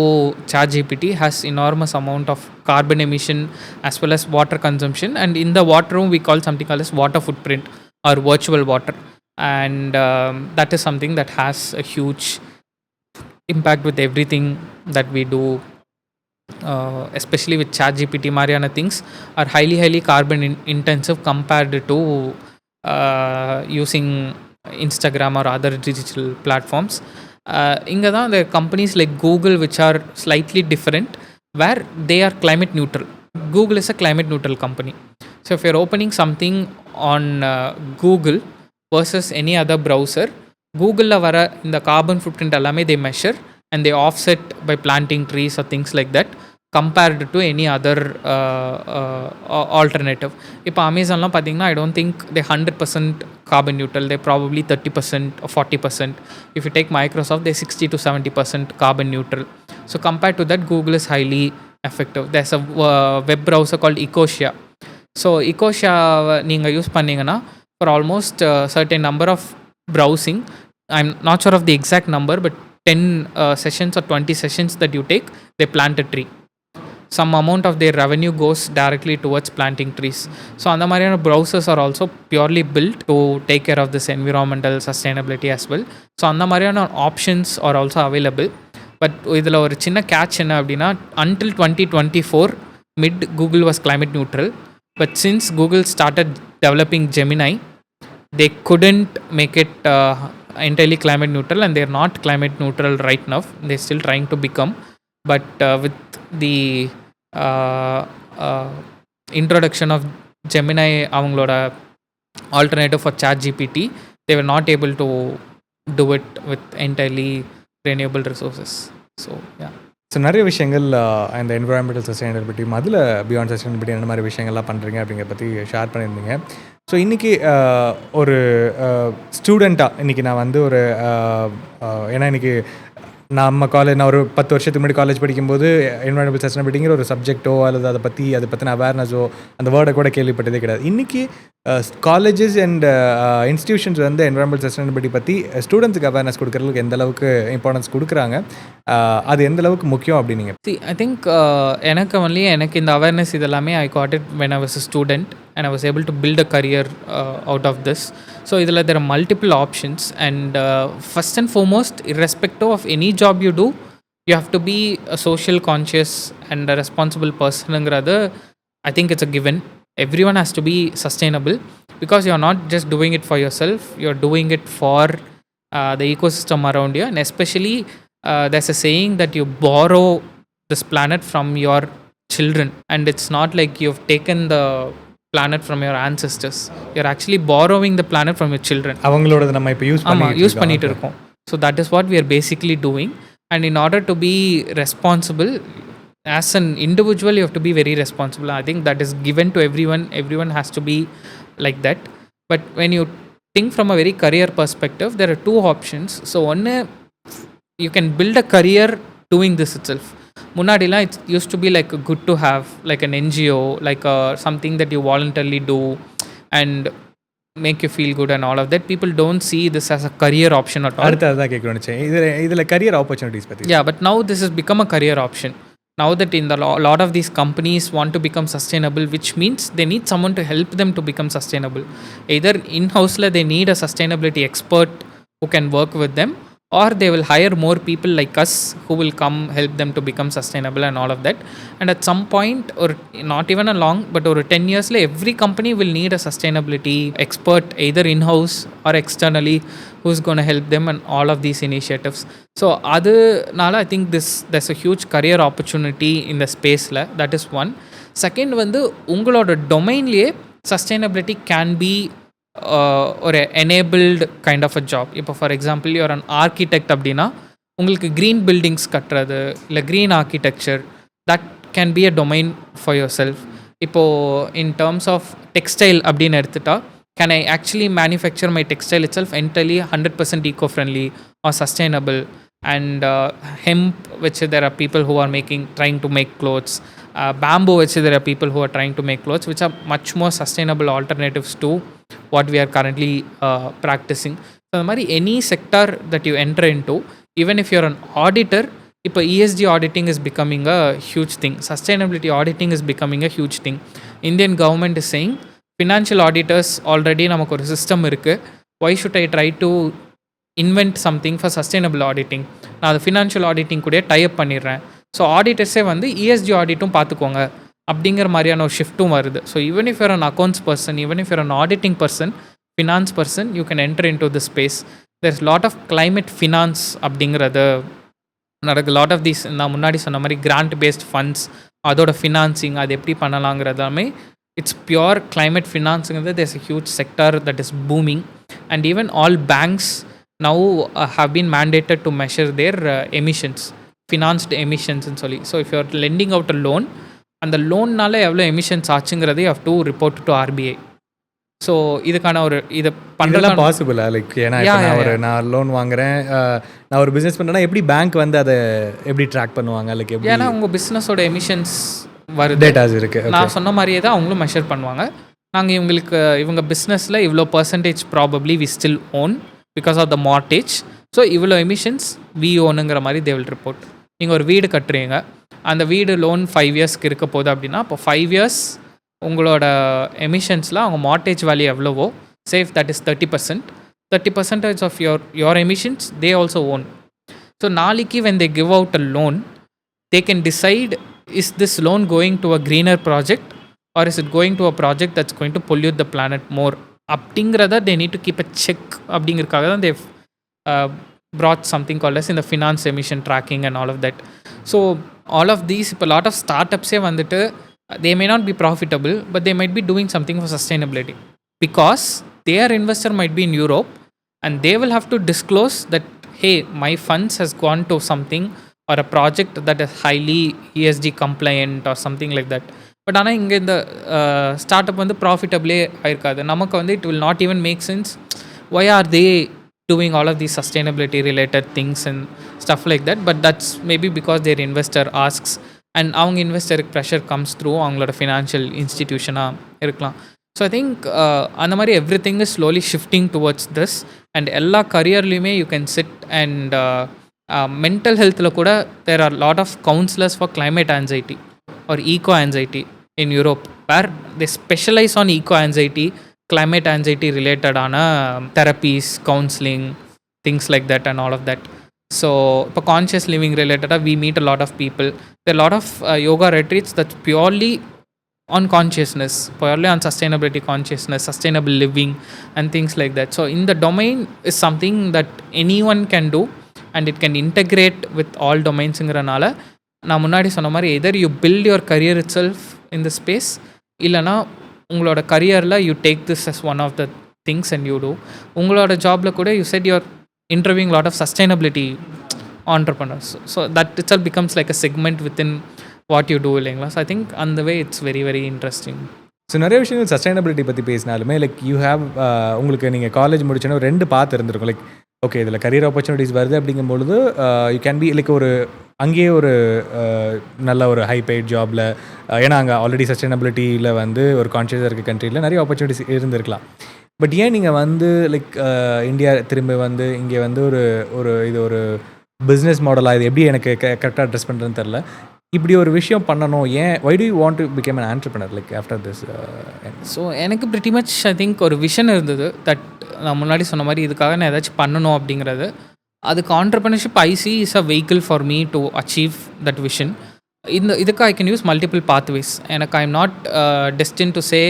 ChatGPT has enormous amount of carbon emission as well as water consumption, and in the water room we call something called as water footprint or virtual water, and that is something that has a huge impact with everything that we do, especially with ChatGPT mariana things are highly carbon intensive compared to using Instagram or other digital platforms. இங்கே தான் the companies like Google which are slightly different, where they are climate neutral. Google is a climate neutral company. So if you're opening something on Google versus any other browser, Google la vara இந்த carbon footprint எல்லாமே they measure and they offset by planting trees or things like that compared to any other alternative. இப்போ அமேசான்லாம் பார்த்தீங்கன்னா I don't think they 100% carbon neutral, they probably 30% or 40%. If you take Microsoft, they 60-70% carbon neutral. So compared to that, Google is highly effective. There's a web browser called Ecosia. So Ecosia நீங்கள் யூஸ் பண்ணிங்கன்னா for almost a certain number of browsing, I'm not sure of the exact number, but 10 sessions or 20 sessions that you take, they plant a tree. some amount of their revenue goes directly towards planting trees. So அந்த மாதிரியான browsers are also purely built to take care of this environmental sustainability as well. So அந்த மாதிரியான options are also available. But இதில் ஒரு சின்ன கேட்ச் என்ன அப்படின்னா, until 2024 mid Google was climate neutral, but since Google started developing Gemini, they couldn't make it entirely climate neutral, and they're not climate neutral right now. They're still trying to become, but with the introduction of Gemini, அவங்களோட alternative for ChatGPT, they were not able to do it with entirely renewable resources. So yeah. So நிறைய விஷயங்கள் இந்த என்விரான்மெண்டல் சஸ்டைனபிலிட்டி அதில் பியாண்ட் சஸ்டைனபிலிட்டி என்ன மாதிரி விஷயங்கள்லாம் பண்ணுறீங்க அப்படிங்கிற பற்றி ஷேர் பண்ணியிருந்தீங்க. ஸோ இன்றைக்கி ஒரு ஸ்டூடெண்ட்டாக இன்றைக்கி நான் வந்து ஒரு ஏன்னா இன்றைக்கி நான் ஒரு 10 வருஷத்துக்கு முன்னாடி காலேஜ் படிக்கும்போது என்விரான்மெண்டல் சஸ்டைனபிலிட்டிங்கிற ஒரு சப்ஜெக்ட்டோ அல்லது அதை பற்றின அவேர்னஸோ அந்த வேர்டை கூட கேள்விப்பட்டதே கிடையாது. இன்றைக்கி காலேஜஸ் அண்ட் இன்ஸ்டிடியூஷன்ஸ் வந்து என்விரான்மெண்டல் சஸ்டைனபிலிட்டி பற்றி ஸ்டூடெண்ட்ஸுக்கு அவேர்னஸ் கொடுக்குறதுக்கு எந்த அளவுக்கு இம்பார்ட்டன்ஸ் கொடுக்குறாங்க, அது எந்த அளவுக்கு முக்கியம் அப்படின்னு? ஐ திங்க் எனக்கு இந்த அவேர்னஸ் இதெல்லாமே I got it when I was a student and I was able to build a career out of this. So there are multiple options, and first and foremost, irrespective of any job you do, you have to be a social conscious and a responsible person. I think it's a given. Everyone has to be sustainable, because you're not just doing it for yourself, you're doing it for the ecosystem around you. And especially there's a saying that you borrow this planet from your children, and it's not like you've taken the planet from your ancestors. You're actually borrowing the planet from your children. அவங்களோட நம்ம இப்போ யூஸ் பண்ணிட்டு இருக்கோம். So that is what we are basically doing. And in order to be responsible as an individual, you have to be very responsible. I think that is given to everyone. Everyone has to be like that. But when you think from a very career perspective, there are two options. So one, you can build a career doing this itself. முன்னாடிலாம் it's used to be like good to have, like an NGO, like something that you voluntarily do and make you feel good and all of that. People don't see this as a career option at all. அடுத்ததான் கேட்கணும்னு இதில் கரியர் ஆப்பர்ச்சுனிட்டிஸ் பற்றி. Yeah, but now this has become a career option. Now that in the lot of these companies want to become sustainable, which means they need someone to help them to become sustainable. Either in-house they need a sustainability expert who can work with them, or they will hire more people like us who will come help them to become sustainable and all of that. And at some point, or not even a long, but over 10 years, every company will need a sustainability expert, either in-house or externally, who's going to help them and all of these initiatives. So adunala I think there's a huge career opportunity in the space la. That is one. Second, வந்து உங்களோட டொமைன்லேயே sustainability can be ஒரு enabled kind of a job. இப்போ for example you're an architect அப்படின்னா உங்களுக்கு க்ரீன் பில்டிங்ஸ் கட்டுறது இல்லை green architecture, that can be a domain for yourself. இப்போது இன் டேர்ம்ஸ் ஆஃப் டெக்ஸ்டைல் அப்படின்னு எடுத்துட்டா, can I actually manufacture my textile itself entirely 100% eco-friendly or sustainable? And hemp, which there are people who are trying to make clothes. Bamboo, which there are people who are trying to make clothes, which are much more sustainable alternatives to what we are currently practicing. So any sector that you enter into, even if you're an auditor, இப்போ ESG auditing is becoming a huge thing. Sustainability auditing is becoming a huge thing. Indian government is saying financial auditors already நமக்கு ஒரு சிஸ்டம் இருக்குது, why should I try to invent something for sustainable auditing? நான் அது ஃபினான்ஷியல் ஆடிட்டிங் கூட டைப் பண்ணிடுறேன். ஸோ ஆடிட்டர்ஸே வந்து ESG ஆடிட்டும் பார்த்துக்கோங்க அப்படிங்கிற மாதிரியான ஒரு ஷிஃப்ட்டும் வருது. So even if you're an accounts person, even if you're an auditing person, finance person, you can enter into the space. There is lot of climate finance அப்படிங்கிறது நடக்கு. லாட் ஆஃப் தீஸ் நான் முன்னாடி சொன்ன மாதிரி கிராண்ட் பேஸ்ட் ஃபண்ட்ஸ், அதோட ஃபினான்சிங் அது எப்படி பண்ணலாங்கிறதாமே இட்ஸ் பியோர் கிளைமேட் ஃபினான்ஸுங்கிறது. There's a huge sector that is booming. And even all banks now have been mandated to measure their emissions, financed emissions ன்னு சொல்லி. So if you are lending out a loan, அந்த லோன்னால எவ்வளோ எமிஷன்ஸ் ஆச்சுங்கிறதை you have to report to RBI. So இதுக்கான ஒரு இதை பண்ணலாம் பாசிபிளா? லைக் ஏன்னா நான் லோன் வாங்குறேன், நான் ஒரு பிஸ்னஸ் பண்ணுறேன்னா எப்படி பேங்க் வந்து அதை எப்படி ட்ராக் பண்ணுவாங்க? லைக் எப்படி? ஏன்னா உங்கள் பிஸ்னஸோட எமிஷன்ஸ் வருது, டேட்டாஸ் இருக்குது. நான் சொன்ன மாதிரியே தான் அவங்களும் மெஷர் பண்ணுவாங்க. நாங்கள் இவங்க பிஸ்னஸில் இவ்வளோ percentage probably we still own because of the mortgage. So இவ்வளோ எமிஷன்ஸ் வி ஓனுங்கிற மாதிரி they will report. நீங்கள் ஒரு வீடு கட்டுறீங்க, அந்த வீடு லோன் 5 இயர்ஸ்க்கு இருக்க போகுது அப்படின்னா, அப்போ 5 இயர்ஸ் உங்களோட எமிஷன்ஸில் அவங்க மார்ட்டேஜ் வேல்யூ எவ்வளவோ, safe that is 30%. 30% of your emissions they also own. So நாளைக்கு when they give out a loan, they can decide, is this loan going to a greener project or is it going to a project that's going to pollute the planet more? அப்படிங்கிறத they need to keep a check. அப்படிங்கிறதுக்காக தான் they've brought something called as in the finance emission tracking and all of that. So all of these, இப்போ lot of startups வந்துட்டு they may not be profitable, but they might be doing something for sustainability because their investor might be in Europe and they will have to disclose that, hey, my funds has gone to something or a project that is highly ESG compliant or something like that. But ஆனால் இங்கே இந்த ஸ்டார்ட்அப் வந்து ப்ராஃபிட்டபிளே ஆயிருக்காது. நமக்கு வந்து it will not even make sense. why are they doing all of these sustainability related things and stuff like that? But that's maybe because their investor asks and அவங்க இன்வெஸ்டருக்கு ப்ரெஷர் கம்ஸ் த்ரூ அவங்களோட ஃபினான்ஷியல் இன்ஸ்டிடியூஷனாக இருக்கலாம். ஸோ ஐ திங்க் அந்த மாதிரி everything is slowly shifting towards this. And எல்லா கரியர்லேயுமே you can sit and mental ஹெல்த்தில் கூட there are lot of counsellors for climate anxiety or eco anxiety in Europe, where they specialize on eco anxiety, climate anxiety related ஆன therapies, counseling, things like that and all of that. So இப்போ conscious living related we meet a lot of people. There are a lot of yoga retreats that's purely on consciousness, purely on sustainability consciousness, sustainable living and things like that. So in the domain is something that anyone can do and it can integrate with all domains-ங்கறனால நான் முன்னாடி சொன்ன மாதிரி either you build your career itself in the space, இல்லைனா உங்களோட கரியரில் you take this as one of the things and you do. உங்களோட ஜாபில் கூட you set your interviewing lot of sustainability entrepreneurs. So that itself becomes like a segment within what you do இல்லைங்களா. ஸோ ஐ திங்க் அந்த way it's very very interesting. So நிறைய விஷயங்கள் சஸ்டைனபிலிட்டி பற்றி பேசினாலுமே லைக் யூ ஹேவ் உங்களுக்கு நீங்கள் காலேஜ் முடிச்சோன்னா 2 பாத் இருந்திருக்கும். லைக் ஓகே இதில் கரியர் ஆப்பர்ச்சுனிட்டிஸ் வருது அப்படிங்கும்பொழுது யூ கேன் பி லைக் ஒரு அங்கேயே ஒரு நல்ல ஒரு ஹை பெய்ட் ஜாபில், ஏன்னா அங்கே ஆல்ரெடி சஸ்டைனபிலிட்டியில் வந்து ஒரு கான்ஷியஸாக இருக்க கண்ட்ரியில் நிறைய ஆப்பர்ச்சுனிட்டிஸ் இருந்திருக்கலாம். பட் ஏன் நீங்கள் வந்து லைக் இந்தியா திரும்ப வந்து இங்கே வந்து ஒரு இது ஒரு பிஸ்னஸ் மாடலாக, இது எப்படி எனக்கு கரெக்டாக அட்ரெஸ் பண்ணுறதுன்னு தெரில, இப்படி ஒரு விஷயம் பண்ணணும், ஏன் why do you want to become an entrepreneur like after this? So எனக்கு pretty much I think ஒரு விஷன் இருந்தது தட் நான் முன்னாடி சொன்ன மாதிரி இதுக்காக நான் ஏதாச்சும் பண்ணணும் அப்படிங்கிறது. அதுக்கு entrepreneurship I see is a vehicle for me to achieve that vision. இதுக்கு I can use multiple pathways. எனக்கு I'm not destined to say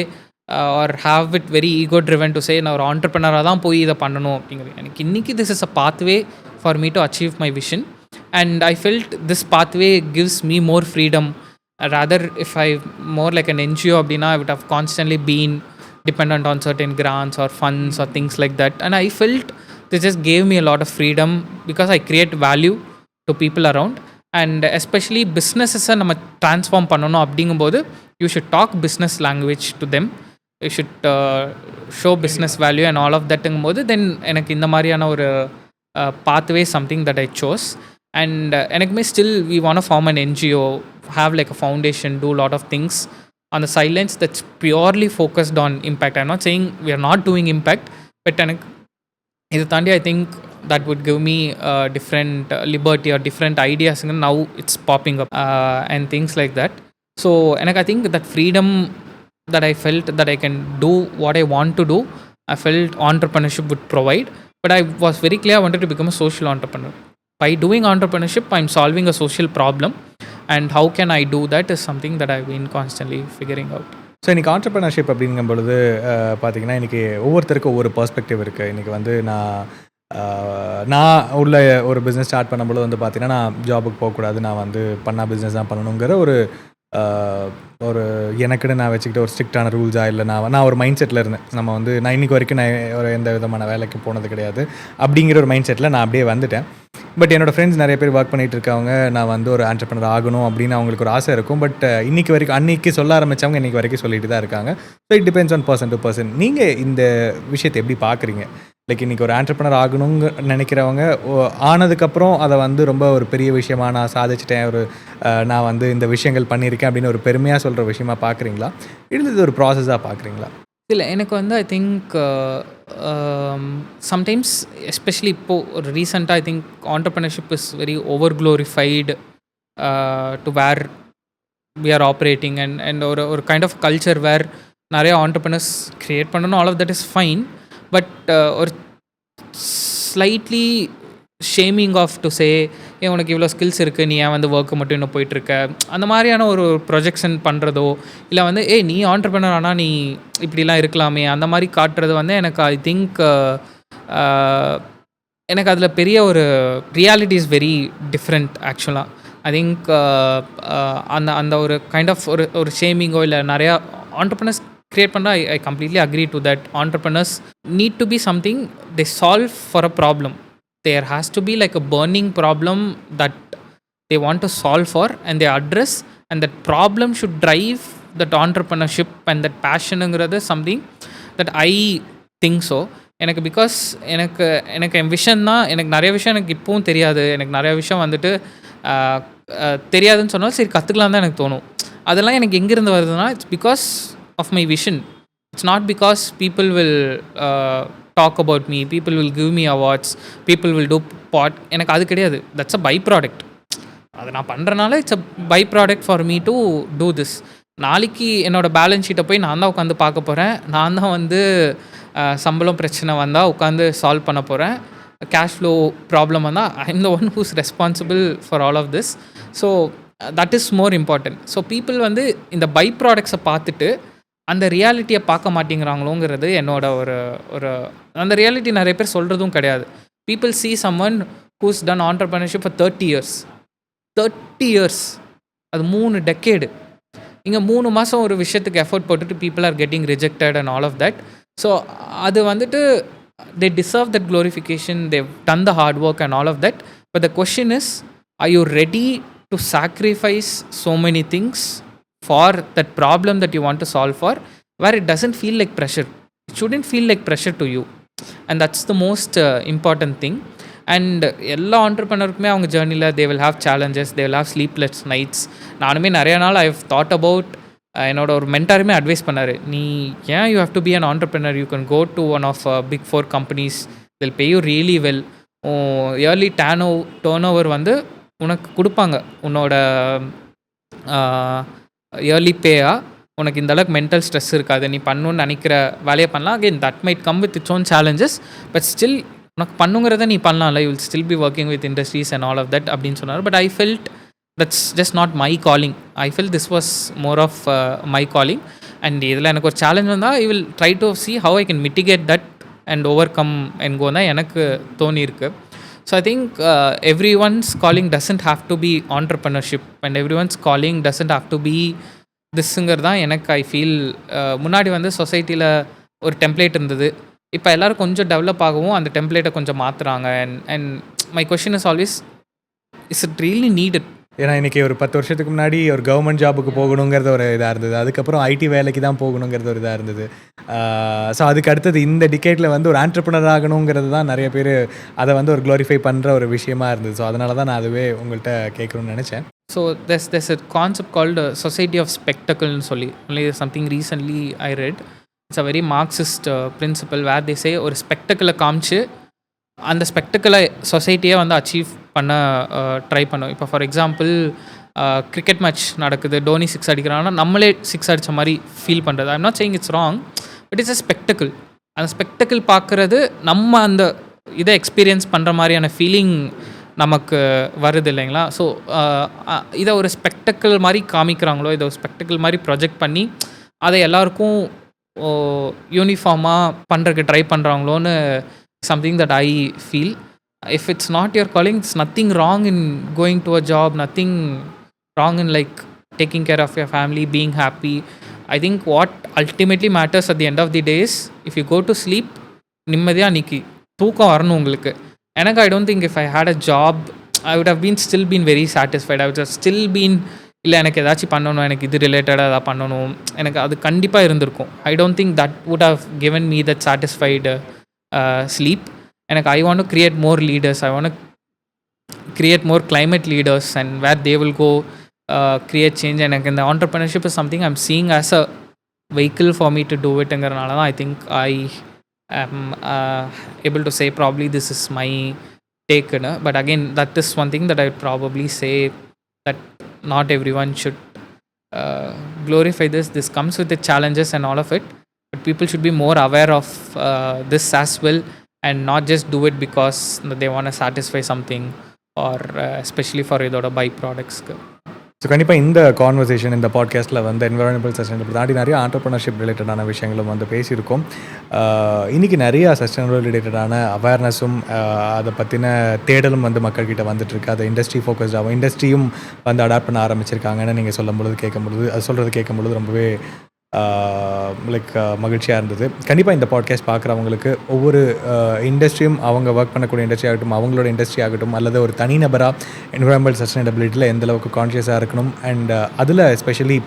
or have it very ego driven to say நான் ஒரு entrepreneur-ஆக தான் போய் இதை பண்ணணும் அப்படிங்கிறது. எனக்கு இன்றைக்கி this is a pathway for me to achieve my vision. And I felt this pathway gives me more freedom. Rather, if I more like an NGO abdina, I would have constantly been dependent on certain grants or funds or things like that. And I felt this just gave me a lot of freedom because I create value to people around. And especially businesses நம்ம transform பண்ணணும் அப்படிங்கும்போது you should talk business language to them. You should show business value and all of that ங்கும்போது then எனக்கு இந்த மாதிரியான ஒரு pathway something that I chose. And எனக்குமே still we want to form an NGO, have like a foundation, do a lot of things on the sidelines that's purely focused on impact. I'm not saying we are not doing impact, but எனக்கு இது தாண்டி I think that would give me different liberty or different ideas. Now it's popping up and things like that. So எனக்கு I think that freedom that I felt that I can do what I want to do, I felt entrepreneurship would provide. But I was very clear I wanted to become a social entrepreneur. By doing entrepreneurship, I'm solving a social problem. And how can I do that is something that I've been constantly figuring out. So இன்றைக்கி ஆண்டர்ப்ரனர்ஷிப் அப்படிங்கும் பொழுது பார்த்திங்கன்னா இன்றைக்கி ஒவ்வொருத்தருக்கும் ஒவ்வொரு பெர்ஸ்பெக்டிவ் இருக்குது. இன்றைக்கி வந்து நான் உள்ள ஒரு பிஸ்னஸ் ஸ்டார்ட் பண்ணும்போது வந்து பார்த்திங்கன்னா நான் ஜாபுக்கு போகக்கூடாது, நான் வந்து பண்ணால் பிஸ்னஸ் தான் பண்ணணுங்கிற ஒரு எனக்குன்னு நான் வச்சுக்கிட்ட ஒரு ஸ்ட்ரிக்டான ரூல்ஸாக இல்லை. நான் ஒரு மைண்ட் செட்டில் இருந்தேன். நம்ம வந்து நான் இன்றைக்கி வரைக்கும் நான் ஒரு எந்த விதமான வேலைக்கு போனது கிடையாது அப்படிங்கிற ஒரு மைண்ட் செட்டில் நான் அப்படியே வந்துட்டேன். பட் என்னோடய ஃப்ரெண்ட்ஸ் நிறைய பேர் ஒர்க் பண்ணிகிட்டு இருக்காங்க, நான் வந்து ஒரு ஆண்டர்ப்ரனர் ஆகணும் அப்படின்னு அவங்களுக்கு ஒரு ஆசை இருக்கும். பட் இன்றைக்கி வரைக்கும் அன்றைக்கி சொல்ல ஆரம்பித்தவங்க இன்றைக்கி வரைக்கும் சொல்லிட்டு தான் இருக்காங்க. So it depends on person to person. நீங்கள் இந்த விஷயத்தை எப்படி பார்க்குறீங்க? லைக் இன்றைக்கி ஒரு ஆண்டர்ப்ரனர் ஆகணுங்க நினைக்கிறவங்க ஆனதுக்கப்புறம் அதை வந்து ரொம்ப ஒரு பெரிய விஷயமாக நான் சாதிச்சிட்டேன், நான் வந்து இந்த விஷயங்கள் பண்ணியிருக்கேன் அப்படின்னு ஒரு பெருமையாக சொல்கிற விஷயமா பார்க்குறீங்களா, இது ஒரு ப்ராசஸாக பார்க்குறீங்களா? இல்லை, எனக்கு வந்து ஐ திங்க் சம்டைம்ஸ் எஸ்பெஷலி இப்போது ஒரு ரீசெண்டாக I think entrepreneurship is very over glorified to where we are operating, and ஒரு kind of culture where நிறைய entrepreneurs create பண்ணணும், all of that is fine, but ஒரு slightly shaming of to say ஏன் உனக்கு இவ்வளோ ஸ்கில்ஸ் இருக்குது, நீ ஏன் வந்து ஒர்க்கு மட்டும் இன்னும் போயிட்டுருக்க, அந்த மாதிரியான ஒரு ப்ரொஜெக்ஷன் பண்ணுறதோ, இல்லை வந்து நீ ஆண்டர்ப்ரனர் ஆனால் நீ இப்படிலாம் இருக்கலாமே, அந்த மாதிரி காட்டுறது வந்து எனக்கு ஐ திங்க் எனக்கு அதில் பெரிய ஒரு ரியாலிட்டி இஸ் வெரி டிஃப்ரெண்ட் ஆக்சுவலாக. ஐ திங்க் அந்த அந்த ஒரு கைண்ட் ஆஃப் ஒரு ஷேமிங்கோ இல்லை நிறையா ஆண்டர்ப்ரனர்ஸ் create பண்ணா, I completely agree to that. Entrepreneurs need to be something they solve for a problem. There has to be like a burning problem that they want to solve for and they address, and that problem should drive that entrepreneurship and that passion ங்கிறது something that I think so. எனக்கு பிகாஸ் எனக்கு என் விஷன் தான். எனக்கு நிறைய விஷயம் எனக்கு இப்போவும் தெரியாது. எனக்கு நிறைய விஷயம் வந்துட்டு தெரியாதுன்னு சொன்னாலும் சரி கற்றுக்கலாம் தான் எனக்கு தோணும். அதெல்லாம் எனக்கு எங்கேருந்து வருதுன்னா, it's because of my vision. It's not because people will talk about me, people will give me awards, people will do எனக்கு அது கிடையாது. That's a byproduct. அதை நான் பண்ணுறனால it's a byproduct for me to do this. நாளைக்கு என்னோடய பேலன்ஸ் ஷீட்டை போய் நான் தான் உட்காந்து பார்க்க போகிறேன். நான் தான் வந்து சம்பளம் பிரச்சனை வந்தால் உட்காந்து சால்வ் பண்ண போகிறேன். கேஷ் ஃப்ளோ ப்ராப்ளம் வந்தால் I am the one who's responsible for all of this. So that is more important. So people வந்து இந்த பை ப்ராடக்ட்ஸை பார்த்துட்டு அந்த ரியாலிட்டியை பார்க்க மாட்டேங்கிறாங்களோங்கிறது என்னோட ஒரு அந்த ரியாலிட்டி நிறைய பேர் சொல்கிறதும் கிடையாது. People see someone who's done entrepreneurship for 30 years. 30 years, அது 3 decade. இங்கே 3 மாதம் ஒரு விஷயத்துக்கு எஃபர்ட் போட்டுட்டு people are getting rejected and all of that. So அது வந்துட்டு they deserve that glorification, they've done the hard work and all of that. But the question is, are you ready to sacrifice so many things for that problem that you want to solve for, where it doesn't feel like pressure? It shouldn't feel like pressure to you, and that's the most important thing. And எல்லா ஆண்டர்ப்ரனருக்குமே அவங்க ஜேர்னியில் they will have challenges, they will have sleepless nights. நானுமே நிறைய நாள் ஐ ஹவ் தாட் அபவுட், என்னோட ஒரு மென்டாருமே அட்வைஸ் பண்ணார், நீ ஏன் you have to be an entrepreneur, you can go to one of big 4 companies, they'll pay you really well. Early turnover வந்து உனக்கு கொடுப்பாங்க, உன்னோட இயர்லி பேயா, உனக்கு இந்த அளவுக்கு மென்டல் ஸ்ட்ரெஸ் இருக்காது, நீ பண்ணணுன்னு நினைக்கிற வேலையை பண்ணலாம். Again that might come with its own challenges, but still உனக்கு பண்ணுங்கிறத நீ பண்ணலாம்ல, you will still be working with industries and all of that அப்படின்னு சொன்னார். But I felt that's just not my calling. I felt this was more of my calling. And இதில் எனக்கு ஒரு சேலஞ்ச் வந்தால் I will try to see how I can mitigate that and overcome and go தான் எனக்கு தோணியிருக்கு. So I think everyone's calling doesn't have to be entrepreneurship, and everyone's calling doesn't have to be திஸ்ஸுங்கிறது தான் எனக்கு ஐ ஃபீல். முன்னாடி வந்து சொசைட்டியில் ஒரு டெம்ப்ளேட் இருந்தது, இப்போ எல்லோரும் கொஞ்சம் டெவலப் ஆகவும் அந்த டெம்ப்ளேட்டை கொஞ்சம் மாற்றுறாங்க. And my question is always, is it really needed? ஏன்னா இன்றைக்கி ஒரு 10 வருஷத்துக்கு முன்னாடி ஒரு கவர்மெண்ட் ஜாபுக்கு போகணுங்கிறது ஒரு இதாக இருந்தது, அதுக்கப்புறம் ஐடி வேலைக்கு தான் போகணுங்கிறது ஒரு இதாக இருந்தது. ஸோ அதுக்கு அடுத்தது இந்த டிகேட்டில் வந்து ஒரு ஆண்டர்ப்ரனர் ஆகணுங்கிறது தான் நிறைய பேர் அதை வந்து ஒரு க்ளோரிஃபை பண்ணுற ஒரு விஷயமா இருந்தது. ஸோ அதனால தான் நான் அதுவே உங்கள்கிட்ட கேட்கணும்னு நினச்சேன். So there's a concept called society of spectacle னு சொல்லி, only something recently I read. It's a very Marxist principle where they say ஒரு ஸ்பெக்டக்கிளை காமிச்சு அந்த ஸ்பெக்டக்கிளை சொசைட்டியே வந்து அச்சீவ் பண்ண ட்ரை பண்ணும். இப்போ ஃபார் எக்ஸாம்பிள் கிரிக்கெட் மேட்ச் நடக்குது, டோனி 6 அடிக்கிறாங்கன்னா நம்மளே 6 அடித்த மாதிரி ஃபீல் பண்ணுறது. I'm not saying it's wrong, but it's a spectacle. அந்த ஸ்பெக்டக்கிள் பார்க்குறது நம்ம அந்த இதை எக்ஸ்பீரியன்ஸ் பண்ணுற மாதிரியான ஃபீலிங் நமக்கு வருது இல்லைங்களா? ஸோ இதை ஒரு ஸ்பெக்டக்கிள் மாதிரி காமிக்கிறாங்களோ, இதை ஒரு ஸ்பெக்டக்கிள் மாதிரி ப்ரொஜெக்ட் பண்ணி அதை எல்லாருக்கும் யூனிஃபார்மாக பண்ணுறதுக்கு try பண்ணுறாங்களோன்னு something that I feel. If it's not your calling, it's nothing wrong in going to a job, nothing wrong in like taking care of your family, being happy. I think what ultimately matters at the end of the day is, if you go to sleep, நிம்மதியாக அன்றைக்கி தூக்கம் வரணும் உங்களுக்கு. எனக்கு I don't think if I had a job, I would have still been very satisfied. I would have still been, இல்லை எனக்கு ஏதாச்சும் பண்ணணும், எனக்கு இது ரிலேட்டடாக எதாவது பண்ணணும், எனக்கு அது கண்டிப்பாக இருந்திருக்கும். I don't think that would have given me that satisfied sleep. எனக்கு I want to create more leaders, I want to create more climate leaders and where they will go create change. எனக்கு இந்த entrepreneurship is something I'm seeing as a vehicle for me to do it. ங்கிறனால தான் I think I am able to say probably this is my take. But again, that is one thing that I would probably say that not everyone should glorify this. This comes with the challenges and all of it, but people should be more aware of this as well, and not just do it because they want to satisfy something, or especially for இதோட பை ப்ராடக்ட்ஸ்க்கு. ஸோ கண்டிப்பாக இந்த கான்வர்சேஷன், இந்த பாட்காஸ்ட்டில் வந்து என்வரான்மெண்டல் சஸ்டைனபிள் தாண்டி நிறைய ஆண்டர்ப்ரனர்ஷிப் ரிலேட்டடான விஷயங்களும் வந்து பேசியிருக்கோம். இன்றைக்கி நிறையா சஸ்டைனபிள் ரிலேட்டடான அவேர்னஸும் அதை பற்றின தேடலும் வந்து மக்கள்கிட்ட வந்துட்டுருக்கு. அதை இண்டஸ்ட்ரி ஃபோக்கஸ்டாகவும் இண்டஸ்ட்ரியும் வந்து அடாப்ட் பண்ண ஆரம்பிச்சிருக்காங்கன்னு நீங்கள் சொல்கிறது கேட்கும்பொழுது ரொம்பவே மகிழ்ச்சியாக இருந்தது. கண்டிப்பாக இந்த பாட்காஸ்ட் பார்க்குறவங்களுக்கு ஒவ்வொரு இண்டஸ்ட்ரியும், அவங்க ஒர்க் பண்ணக்கூடிய இண்டஸ்ட்ரி ஆகட்டும், அவங்களோட இண்டஸ்ட்ரி ஆகட்டும், அல்லது ஒரு தனிநபராக என்வரான்மெண்டல் சஸ்டைனபிலிட்டியில் எந்த அளவுக்கு கான்ஷியஸாக இருக்கணும், அண்ட் அதில் எஸ்பெஷலி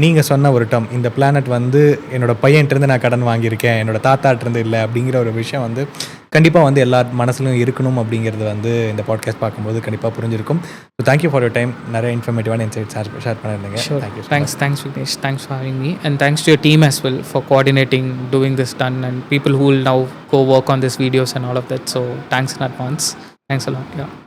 நீங்கள் சொன்ன ஒரு டம், இந்த பிளானட் வந்து என்னோடய பையன்கிட்டருந்து நான் கடன் வாங்கியிருக்கேன், என்னோடய தாத்தாட்டிருந்து இல்லை அப்படிங்கிற ஒரு விஷயம் வந்து கண்டிப்பாக வந்து எல்லா மனசுலையும் இருக்கணும் அப்படிங்கிறது வந்து இந்த பாட்காஸ்ட் பார்க்கும்போது கண்டிப்பாக புரிஞ்சிருக்கும். So thank you for your time. நிறைய இன்ஃபர்மேட்டிவான இன்சைட்ஸ் ஷேர் பண்ணியிருந்தீங்க. Thanks Vignesh, thanks for having me, and thanks to your team as well for coordinating, doing this done, and people who will now go work on these videos and all of that. So thanks in advance. Thanks a lot. Yeah.